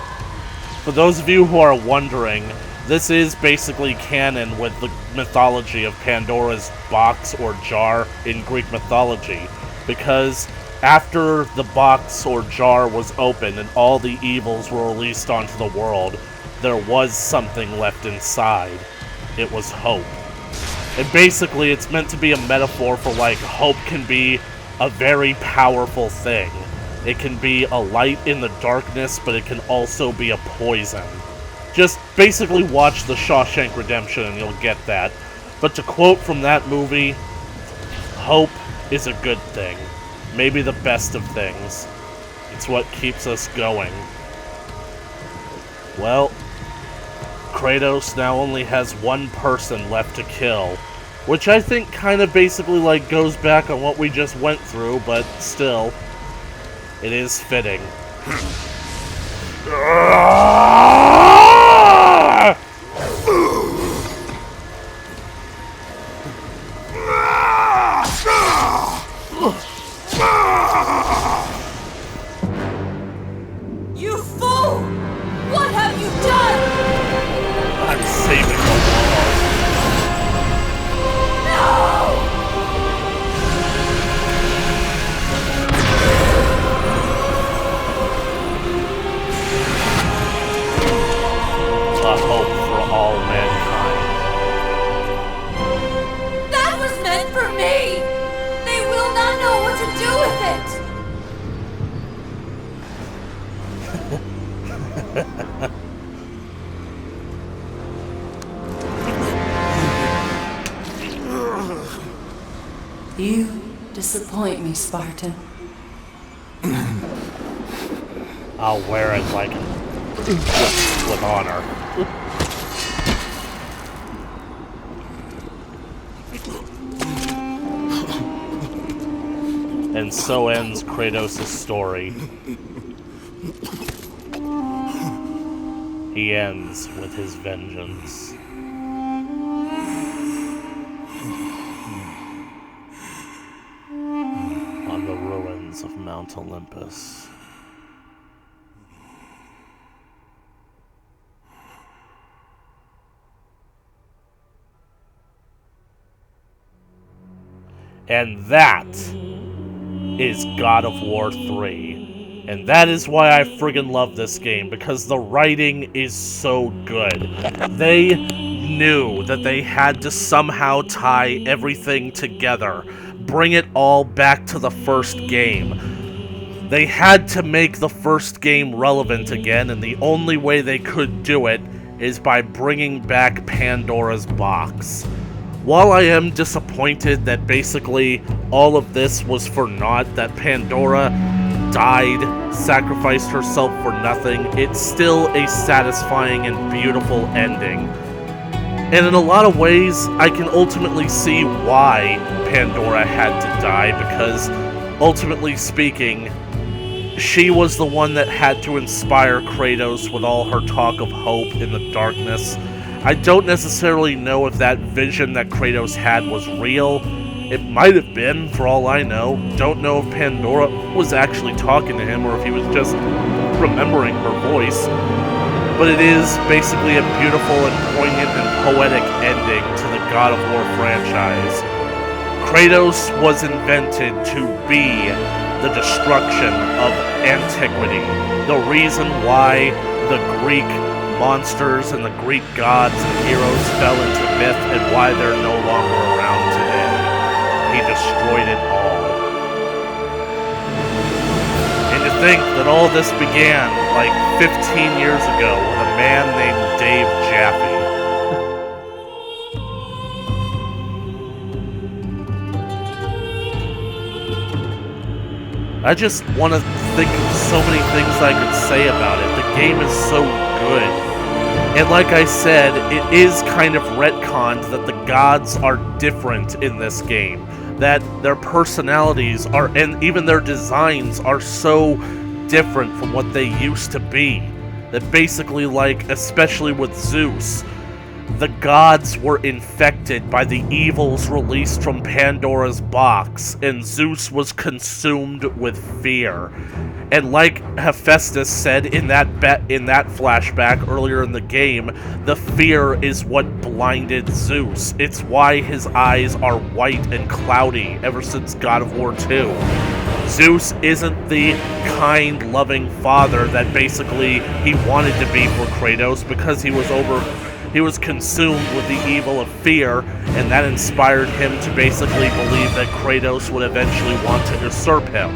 Speaker 1: For those of you who are wondering, this is basically canon with the mythology of Pandora's box or jar in Greek mythology, because after the box or jar was opened and all the evils were released onto the world, there was something left inside. It was hope. And basically, it's meant to be a metaphor for, like, hope can be a very powerful thing. It can be a light in the darkness, but it can also be a poison. Just basically watch The Shawshank Redemption and you'll get that. But to quote from that movie, hope is a good thing. Maybe the best of things. It's what keeps us going. Well, Kratos now only has one person left to kill, which I think kind of basically like goes back on what we just went through, but still, it is fitting.
Speaker 10: You fool! What have you done?
Speaker 1: I'm saving the world.
Speaker 10: No!
Speaker 1: A hope for all mankind.
Speaker 10: That was meant for me! They will not know what to do with it! You disappoint me, Spartan.
Speaker 1: I'll wear it like with honor. And so ends Kratos' story. He ends with his vengeance. On the ruins of Mount Olympus. And that is God of War 3. And that is why I friggin' love this game, because the writing is so good. They knew that they had to somehow tie everything together, bring it all back to the first game. They had to make the first game relevant again, and the only way they could do it is by bringing back Pandora's box. while I am disappointed that basically all of this was for naught, that Pandora died, sacrificed herself for nothing, it's still a satisfying and beautiful ending. And in a lot of ways, I can ultimately see why Pandora had to die, because ultimately speaking, she was the one that had to inspire Kratos with all her talk of hope in the darkness. I don't necessarily know if that vision that Kratos had was real. It might have been, for all I know. Don't know if Pandora was actually talking to him or if he was just remembering her voice. But it is basically a beautiful and poignant and poetic ending to the God of War franchise. Kratos was invented to be the destruction of antiquity. The reason why the Greek monsters and the Greek gods and heroes fell into myth and why they're no longer around today. He destroyed it all. And to think that all this began like 15 years ago with a man named Dave Jaffe. I just want to think of so many things I could say about it. The game is so good. And like I said, it is kind of retconned that the gods are different in this game. That their personalities are, and even their designs are so different from what they used to be. That basically, like, especially with Zeus, the gods were infected by the evils released from Pandora's box, and Zeus was consumed with fear. And like Hephaestus said in that flashback earlier in the game, the fear is what blinded Zeus. It's why his eyes are white and cloudy ever since God of War 2. Zeus isn't the kind, loving father that basically he wanted to be for Kratos, because he was consumed with the evil of fear, and that inspired him to basically believe that Kratos would eventually want to usurp him.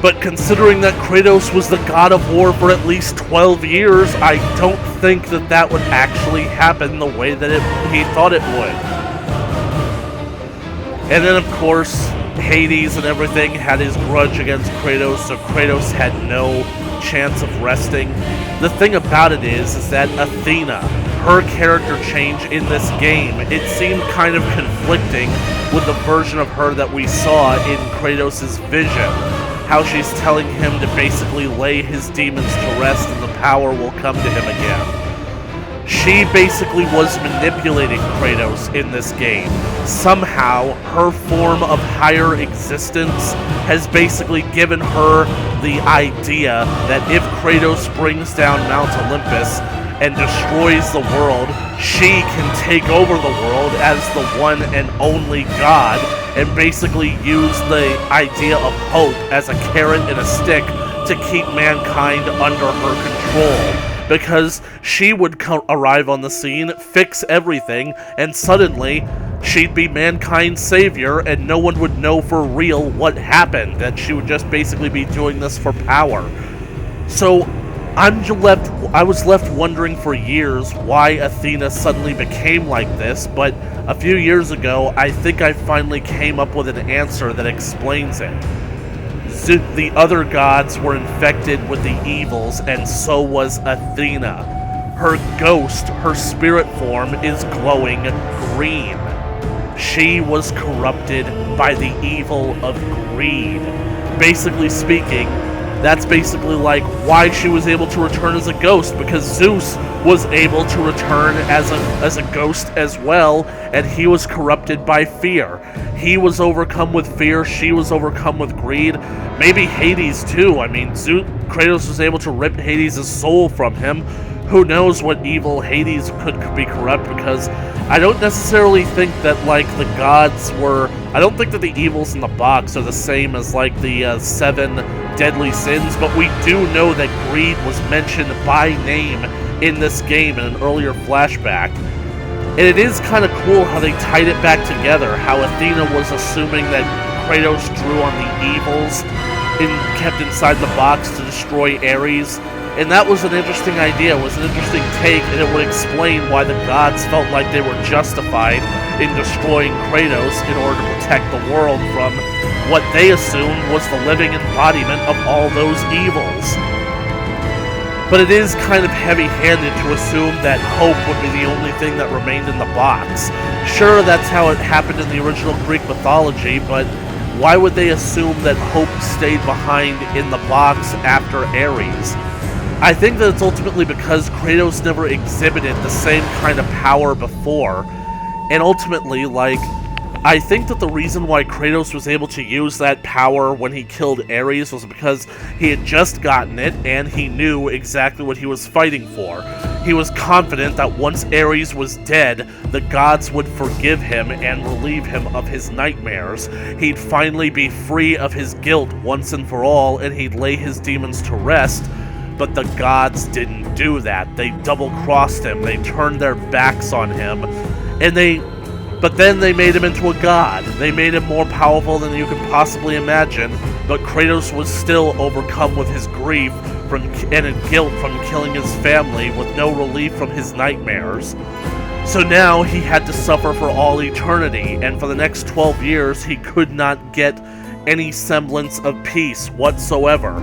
Speaker 1: But considering that Kratos was the God of War for at least 12 years, I don't think that that would actually happen the way that he thought it would. And then, of course, Hades and everything had his grudge against Kratos, so Kratos had no chance of resting. The thing about it is that Athena, her character change in this game, it seemed kind of conflicting with the version of her that we saw in Kratos' vision. How she's telling him to basically lay his demons to rest and the power will come to him again. She basically was manipulating Kratos in this game. Somehow, her form of higher existence has basically given her the idea that if Kratos brings down Mount Olympus and destroys the world, she can take over the world as the one and only God, and basically use the idea of hope as a carrot and a stick to keep mankind under her control. Because she would arrive on the scene, fix everything, and suddenly she'd be mankind's savior and no one would know for real what happened, that she would just basically be doing this for power. So I was left wondering for years why Athena suddenly became like this, but a few years ago, I think I finally came up with an answer that explains it. The other gods were infected with the evils, and so was Athena. Her ghost, her spirit form, is glowing green. She was corrupted by the evil of greed. Basically speaking, that's basically like why she was able to return as a ghost, because Zeus was able to return as a ghost as well, and he was corrupted by fear. He was overcome with fear, she was overcome with greed. Maybe Hades too. I mean, Kratos was able to rip Hades' soul from him. Who knows what evil Hades could be corrupt, because I don't necessarily think that, like, the gods were... I don't think that the evils in the box are the same as, like, the 7 deadly sins, but we do know that greed was mentioned by name in this game in an earlier flashback. And it is kind of cool how they tied it back together, how Athena was assuming that Kratos drew on the evils kept inside the box to destroy Ares, And that was an interesting idea, was an interesting take, and it would explain why the gods felt like they were justified in destroying Kratos in order to protect the world from what they assumed was the living embodiment of all those evils. But it is kind of heavy-handed to assume that hope would be the only thing that remained in the box. Sure, that's how it happened in the original Greek mythology, but why would they assume that hope stayed behind in the box after Ares? I think that it's ultimately because Kratos never exhibited the same kind of power before, and ultimately, I think that the reason why Kratos was able to use that power when he killed Ares was because he had just gotten it, and he knew exactly what he was fighting for. He was confident that once Ares was dead, the gods would forgive him and relieve him of his nightmares. He'd finally be free of his guilt once and for all, and he'd lay his demons to rest. But the gods didn't do that. They double-crossed him, they turned their backs on him, but then they made him into a god. They made him more powerful than you could possibly imagine, but Kratos was still overcome with his grief and guilt from killing his family with no relief from his nightmares. So now he had to suffer for all eternity, and for the next 12 years he could not get any semblance of peace whatsoever.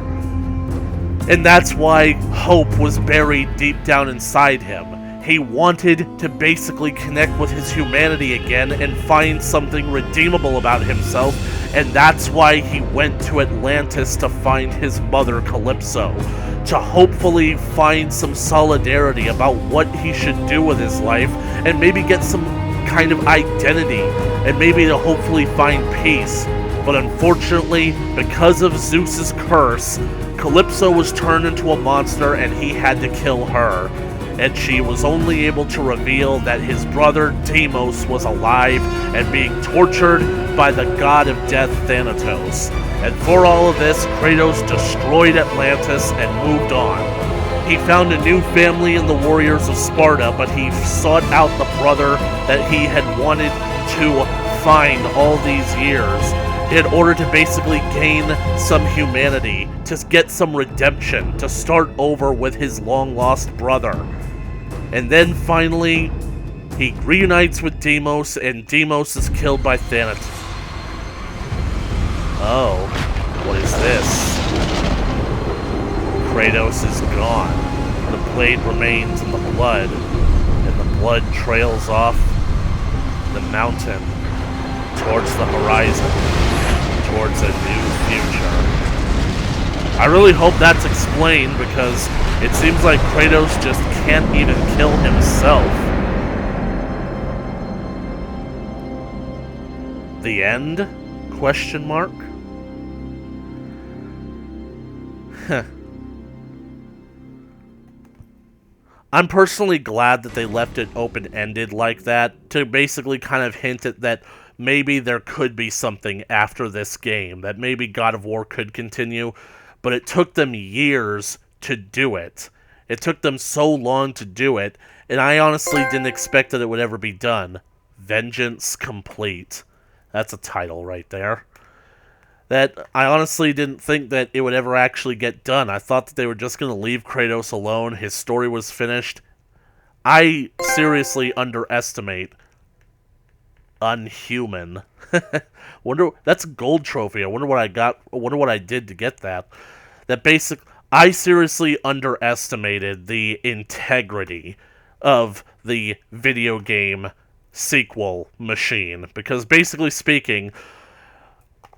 Speaker 1: And that's why hope was buried deep down inside him. He wanted to basically connect with his humanity again and find something redeemable about himself, and that's why he went to Atlantis to find his mother Calypso, to hopefully find some solidarity about what he should do with his life, and maybe get some kind of identity, and maybe to hopefully find peace. But unfortunately, because of Zeus's curse, Calypso was turned into a monster and he had to kill her. And she was only able to reveal that his brother Deimos was alive and being tortured by the god of death Thanatos. And for all of this, Kratos destroyed Atlantis and moved on. He found a new family in the warriors of Sparta, but he sought out the brother that he had wanted to find all these years, in order to basically gain some humanity, to get some redemption, to start over with his long-lost brother. And then finally, he reunites with Deimos, and Deimos is killed by Thanatos. Oh, what is this? Kratos is gone. The blade remains in the blood, and the blood trails off the mountain towards the horizon, towards a new future. I really hope that's explained, because it seems like Kratos just can't even kill himself. The end? Question mark? Heh. I'm personally glad that they left it open-ended like that, to basically kind of hint at that maybe there could be something after this game, that maybe God of War could continue, but it took them years to do it. It took them so long to do it, and I honestly didn't expect that it would ever be done. Vengeance Complete. That's a title right there. That I honestly didn't think that it would ever actually get done. I thought that they were just going to leave Kratos alone. His story was finished. I seriously underestimate Unhuman. Wonder, that's a gold trophy. I wonder what I got. I wonder what I did to get that. I seriously underestimated the integrity of the video game sequel machine, because basically speaking,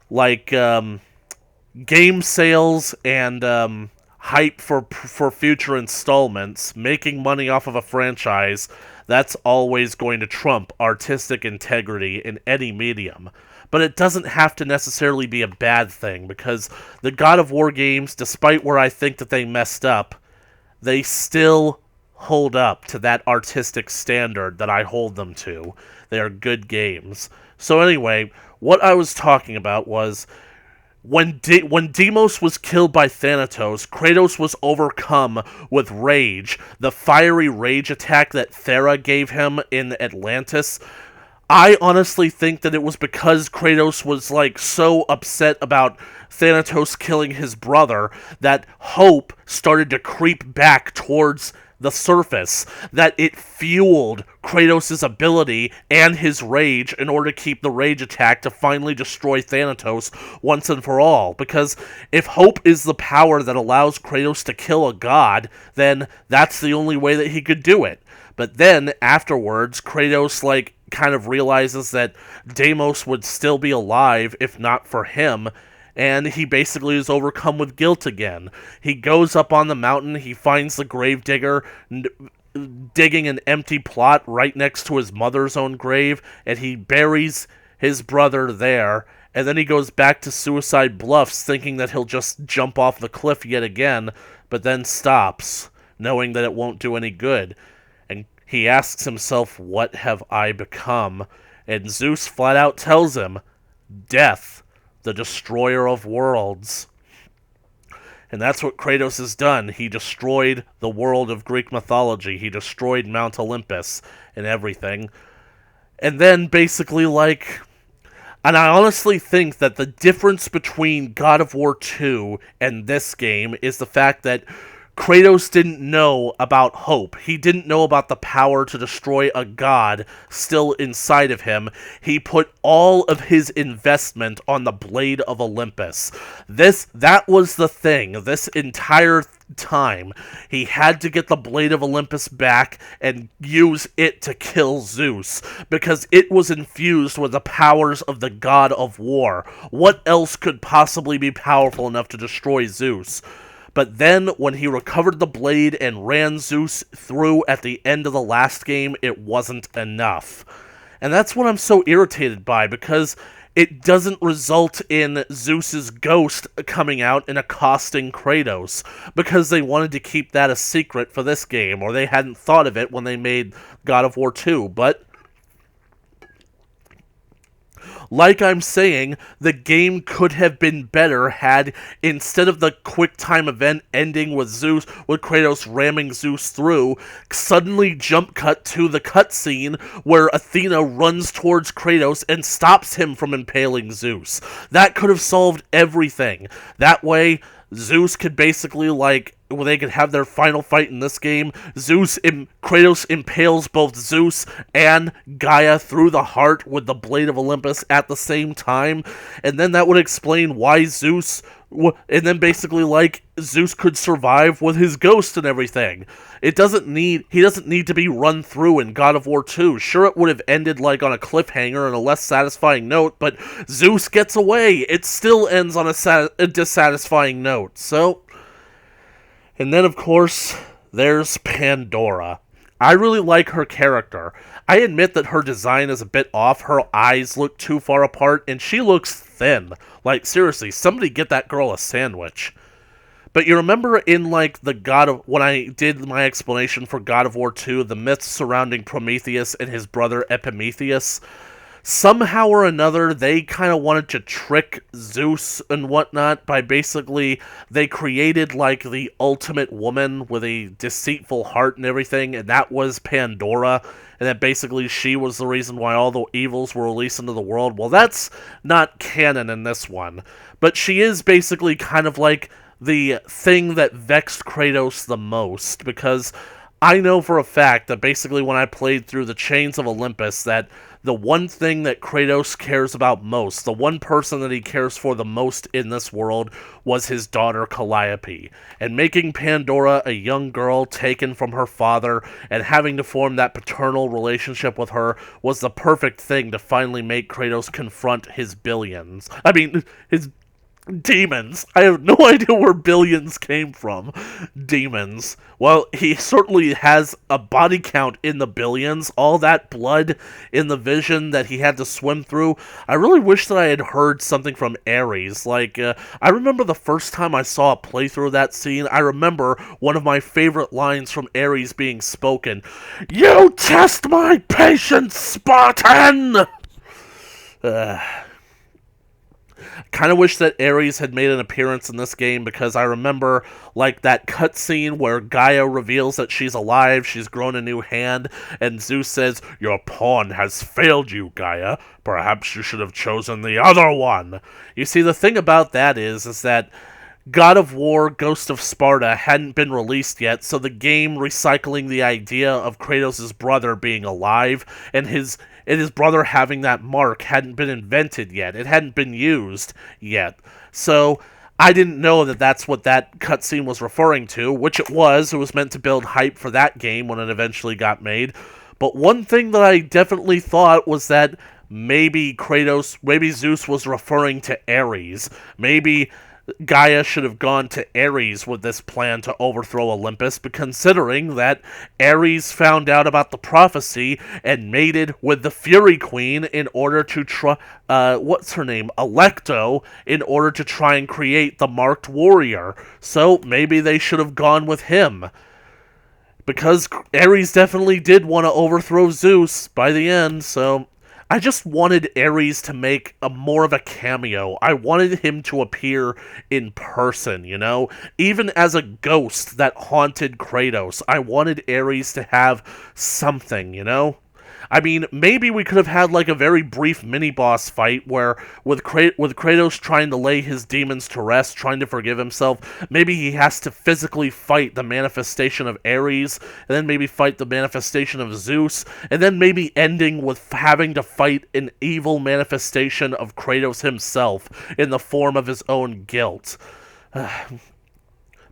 Speaker 1: like game sales and hype for future installments, making money off of a franchise, that's always going to trump artistic integrity in any medium. But it doesn't have to necessarily be a bad thing, because the God of War games, despite where I think that they messed up, they still hold up to that artistic standard that I hold them to. They are good games. So anyway, what I was talking about was, when Deimos was killed by Thanatos, Kratos was overcome with rage. The fiery rage attack that Thera gave him in Atlantis, I honestly think that it was because Kratos was, like, so upset about Thanatos killing his brother that hope started to creep back towards the surface, that it fueled Kratos' ability and his rage in order to keep the rage attack to finally destroy Thanatos once and for all. Because if hope is the power that allows Kratos to kill a god, then that's the only way that he could do it. But then, afterwards, Kratos, like, kind of realizes that Deimos would still be alive if not for him, and he basically is overcome with guilt again. He goes up on the mountain, he finds the gravedigger digging an empty plot right next to his mother's own grave, and he buries his brother there, and then he goes back to Suicide Bluffs thinking that he'll just jump off the cliff yet again, but then stops, knowing that it won't do any good. And he asks himself, what have I become? And Zeus flat out tells him, death, the destroyer of worlds. And that's what Kratos has done. He destroyed the world of Greek mythology. He destroyed Mount Olympus and everything. And then basically, like... And I honestly think that the difference between God of War 2 and this game is the fact that Kratos didn't know about hope. He didn't know about the power to destroy a god still inside of him. He put all of his investment on the Blade of Olympus. That was the thing. This entire time, he had to get the Blade of Olympus back and use it to kill Zeus, because it was infused with the powers of the God of War. What else could possibly be powerful enough to destroy Zeus? But then, when he recovered the blade and ran Zeus through at the end of the last game, it wasn't enough. And that's what I'm so irritated by, because it doesn't result in Zeus's ghost coming out and accosting Kratos, because they wanted to keep that a secret for this game, or they hadn't thought of it when they made God of War 2, but... like I'm saying, the game could have been better had, instead of the quick time event ending with Kratos ramming Zeus through, suddenly jump cut to the cutscene where Athena runs towards Kratos and stops him from impaling Zeus. That could have solved everything. That way, Zeus could basically, like, well, they could have their final fight in this game. Kratos impales both Zeus and Gaia through the heart with the Blade of Olympus at the same time, and then that would explain why Zeus, and then basically, like, Zeus could survive with his ghost and everything. He doesn't need to be run through in God of War 2. Sure, it would have ended, like, on a cliffhanger and a less satisfying note, but Zeus gets away. It still ends on a dissatisfying note, so... And then, of course, there's Pandora. I really like her character. I admit that her design is a bit off. Her eyes look too far apart, and she looks thin. Like, seriously, somebody get that girl a sandwich. But you remember in, like, when I did my explanation for God of War 2, the myths surrounding Prometheus and his brother Epimetheus? Somehow or another, they kind of wanted to trick Zeus and whatnot by basically, they created, like, the ultimate woman with a deceitful heart and everything, and that was Pandora, and that basically she was the reason why all the evils were released into the world. Well, that's not canon in this one, but she is basically kind of like the thing that vexed Kratos the most, because I know for a fact that basically when I played through the Chains of Olympus, that the one thing that Kratos cares about most, the one person that he cares for the most in this world, was his daughter Calliope. And making Pandora a young girl taken from her father and having to form that paternal relationship with her was the perfect thing to finally make Kratos confront his his demons. I have no idea where billions came from. Demons. Well, he certainly has a body count in the billions. All that blood in the vision that he had to swim through. I really wish that I had heard something from Ares. Like, I remember the first time I saw a playthrough of that scene, I remember one of my favorite lines from Ares being spoken. "You test my patience, Spartan!" Kind of wish that Ares had made an appearance in this game, because I remember, like, that cutscene where Gaia reveals that she's alive, she's grown a new hand, and Zeus says, "Your pawn has failed you, Gaia. Perhaps you should have chosen the other one." You see, the thing about that is that God of War Ghost of Sparta hadn't been released yet, so the game recycling the idea of Kratos' brother being alive and his brother having that mark hadn't been invented yet. It hadn't been used yet. So I didn't know that that's what that cutscene was referring to, which it was. It was meant to build hype for that game when it eventually got made. But one thing that I definitely thought was that maybe Zeus was referring to Ares. Maybe Gaia should have gone to Ares with this plan to overthrow Olympus, but considering that Ares found out about the prophecy and mated with the Fury Queen in order to Alecto, in order to try and create the Marked Warrior. So maybe they should have gone with him. Because Ares definitely did want to overthrow Zeus by the end, so I just wanted Ares to make more of a cameo. I wanted him to appear in person, you know? Even as a ghost that haunted Kratos, I wanted Ares to have something, you know? I mean, maybe we could have had like a very brief mini-boss fight where, with Kratos trying to lay his demons to rest, trying to forgive himself, maybe he has to physically fight the manifestation of Ares, and then maybe fight the manifestation of Zeus, and then maybe ending with having to fight an evil manifestation of Kratos himself in the form of his own guilt.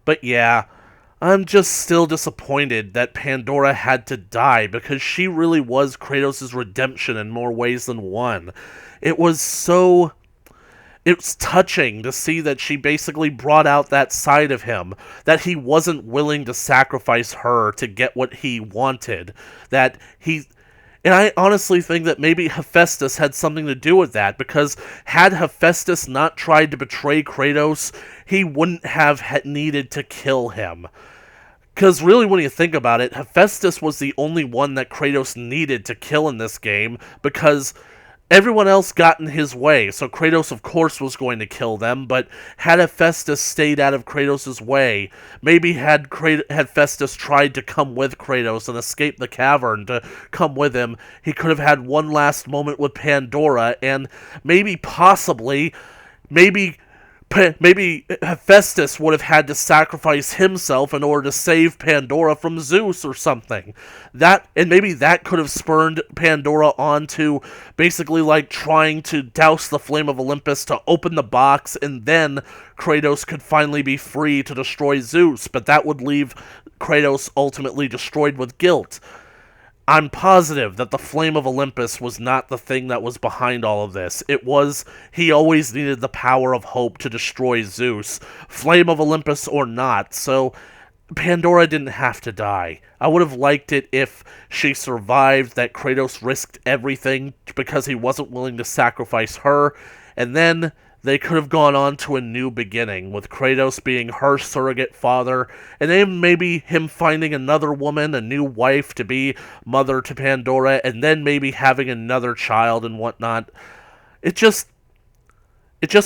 Speaker 1: But yeah, I'm just still disappointed that Pandora had to die, because she really was Kratos' redemption in more ways than one. It was touching to see that she basically brought out that side of him, that he wasn't willing to sacrifice her to get what he wanted, and I honestly think that maybe Hephaestus had something to do with that, because had Hephaestus not tried to betray Kratos, he wouldn't have needed to kill him. Because really, when you think about it, Hephaestus was the only one that Kratos needed to kill in this game, because everyone else got in his way, so Kratos of course was going to kill them, but had Hephaestus stayed out of Kratos' way, maybe had Hephaestus tried to come with Kratos and escape the cavern to come with him, he could have had one last moment with Pandora, and maybe Hephaestus would have had to sacrifice himself in order to save Pandora from Zeus or something. And maybe that could have spurned Pandora on to basically like trying to douse the flame of Olympus to open the box, and then Kratos could finally be free to destroy Zeus, but that would leave Kratos ultimately destroyed with guilt. I'm positive that the Flame of Olympus was not the thing that was behind all of this. He always needed the power of hope to destroy Zeus, Flame of Olympus or not, so Pandora didn't have to die. I would have liked it if she survived, that Kratos risked everything because he wasn't willing to sacrifice her, and then they could have gone on to a new beginning, with Kratos being her surrogate father, and then maybe him finding another woman, a new wife to be mother to Pandora, and then maybe having another child and whatnot. It just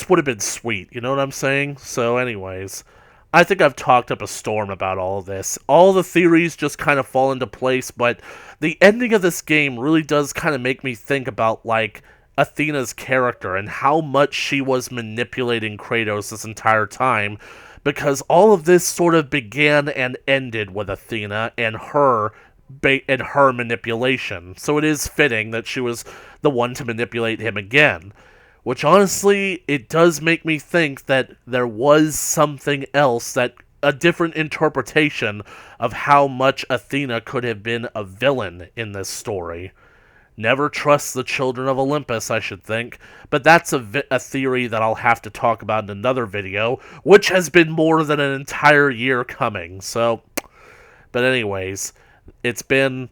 Speaker 1: would have been sweet, you know what I'm saying? So anyways, I think I've talked up a storm about all of this. All the theories just kind of fall into place, but the ending of this game really does kind of make me think about, like, Athena's character and how much she was manipulating Kratos this entire time, because all of this sort of began and ended with Athena and her manipulation. So it is fitting that she was the one to manipulate him again, which honestly, it does make me think that there was something else, that a different interpretation of how much Athena could have been a villain in this story. Never trust the children of Olympus, I should think. But that's a theory that I'll have to talk about in another video, which has been more than an entire year coming. So, but anyways, it's been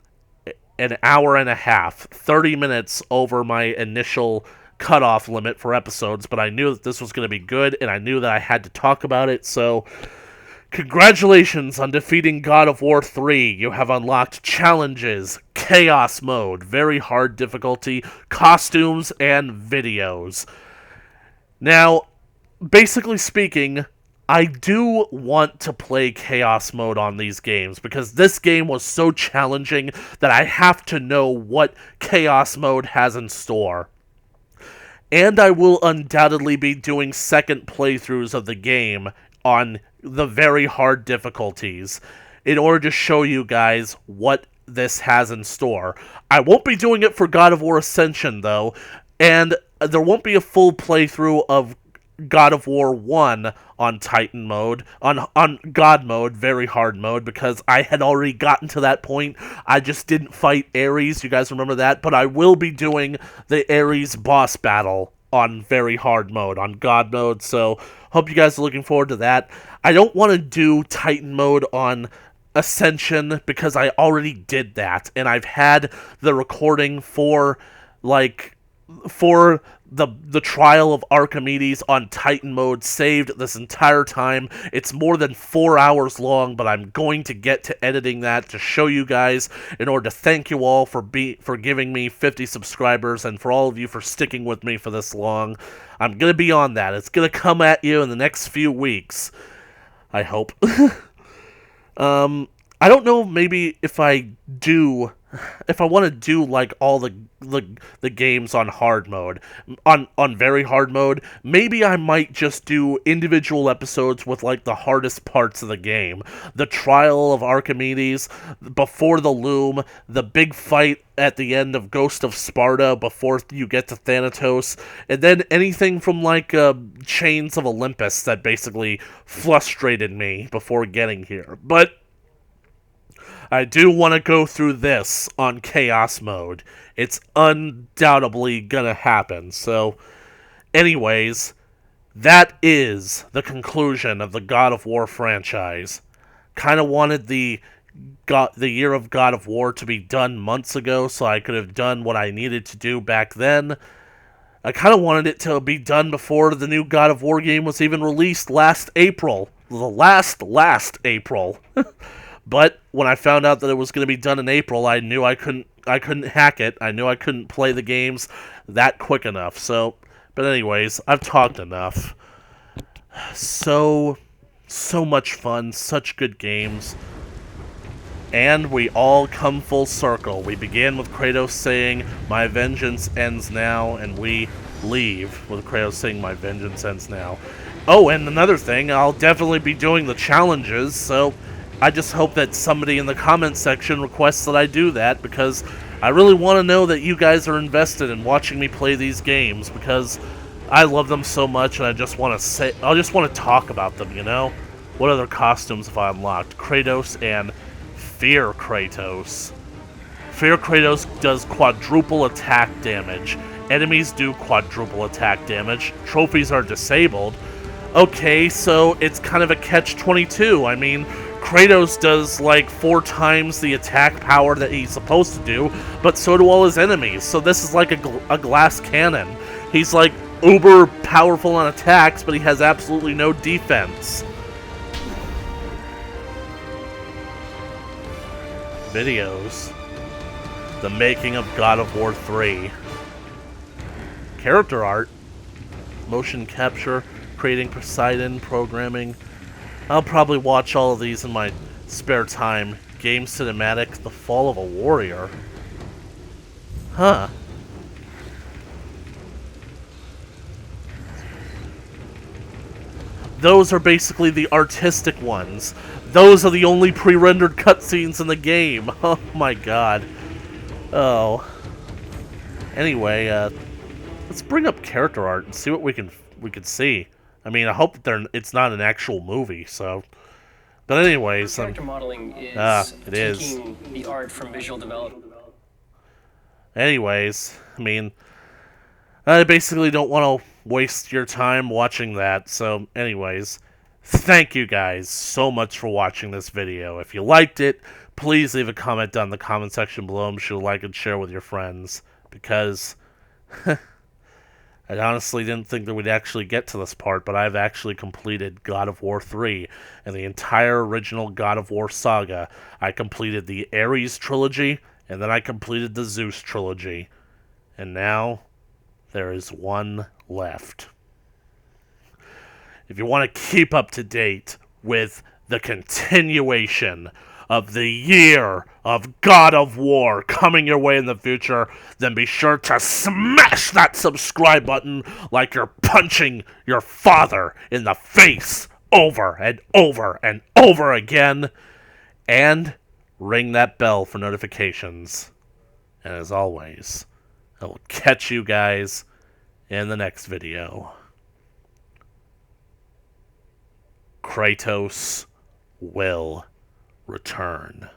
Speaker 1: an hour and a half, 30 minutes over my initial cutoff limit for episodes, but I knew that this was going to be good, and I knew that I had to talk about it, so congratulations on defeating God of War 3. You have unlocked challenges, chaos mode, very hard difficulty, costumes, and videos. Now, basically speaking, I do want to play Chaos Mode on these games, because this game was so challenging that I have to know what Chaos Mode has in store. And I will undoubtedly be doing second playthroughs of the game on the very hard difficulties in order to show you guys what this has in store. I won't be doing it for God of War Ascension, though, and there won't be a full playthrough of God of War 1 on Titan mode, on God mode, very hard mode, because I had already gotten to that point. I just didn't fight Ares, you guys remember that? But I will be doing the Ares boss battle on very hard mode, on God mode, so hope you guys are looking forward to that. I don't want to do Titan mode on Ascension because I already did that, and I've had the recording for the trial of Archimedes on Titan mode saved this entire time. It's more than 4 hours long, but I'm going to get to editing that to show you guys in order to thank you all for giving me 50 subscribers, and for all of you for sticking with me for this long. I'm going to be on that. It's going to come at you in the next few weeks, I hope. I don't know, maybe if I want to do like all the games on hard mode, on very hard mode, maybe I might just do individual episodes with like the hardest parts of the game. The trial of Archimedes, before the loom, the big fight at the end of Ghost of Sparta before you get to Thanatos, and then anything from like Chains of Olympus that basically frustrated me before getting here. But I do want to go through this on Chaos Mode. It's undoubtedly gonna happen. So, anyways, that is the conclusion of the God of War franchise. Kind of wanted the year of God of War to be done months ago, so I could have done what I needed to do back then. I kind of wanted it to be done before the new God of War game was even released last April. The last April. But when I found out that it was going to be done in April, I knew I couldn't hack it. I knew I couldn't play the games that quick enough. So, but anyways, I've talked enough. So much fun, such good games. And we all come full circle. We begin with Kratos saying, "My vengeance ends now," and we leave with Kratos saying, "My vengeance ends now." Oh, and another thing, I'll definitely be doing the challenges, so I just hope that somebody in the comment section requests that I do that, because I really want to know that you guys are invested in watching me play these games, because I love them so much, and I just want to talk about them, you know? What other costumes have I unlocked? Kratos and Fear Kratos. Fear Kratos does quadruple attack damage. Enemies do quadruple attack damage. Trophies are disabled. Okay, so it's kind of a catch-22. I mean, Kratos does like 4 times the attack power that he's supposed to do, but so do all his enemies. So this is like a glass cannon. He's like uber powerful on attacks, but he has absolutely no defense. Videos. The making of God of War 3. Character art. Motion capture. Creating Poseidon. Programming. I'll probably watch all of these in my spare time. Game cinematic, The Fall of a Warrior. Huh. Those are basically the artistic ones. Those are the only pre-rendered cutscenes in the game. Oh my god. Oh. Anyway, let's bring up character art and see what we can see. I mean, I hope that it's not an actual movie, so. But anyways,
Speaker 11: character modeling is taking the art from visual development.
Speaker 1: Anyways, I mean, I basically don't want to waste your time watching that. So, anyways, thank you guys so much for watching this video. If you liked it, please leave a comment down in the comment section below and be sure to like and share with your friends, because I honestly didn't think that we'd actually get to this part, but I've actually completed God of War 3 and the entire original God of War Saga. I completed the Ares trilogy, and then I completed the Zeus trilogy. And now, there is one left. if you want to keep up to date with the continuation of the year of God of War coming your way in the future, then be sure to smash that subscribe button like you're punching your father in the face over and over and over again, and ring that bell for notifications. And as always, I will catch you guys in the next video. Kratos will return.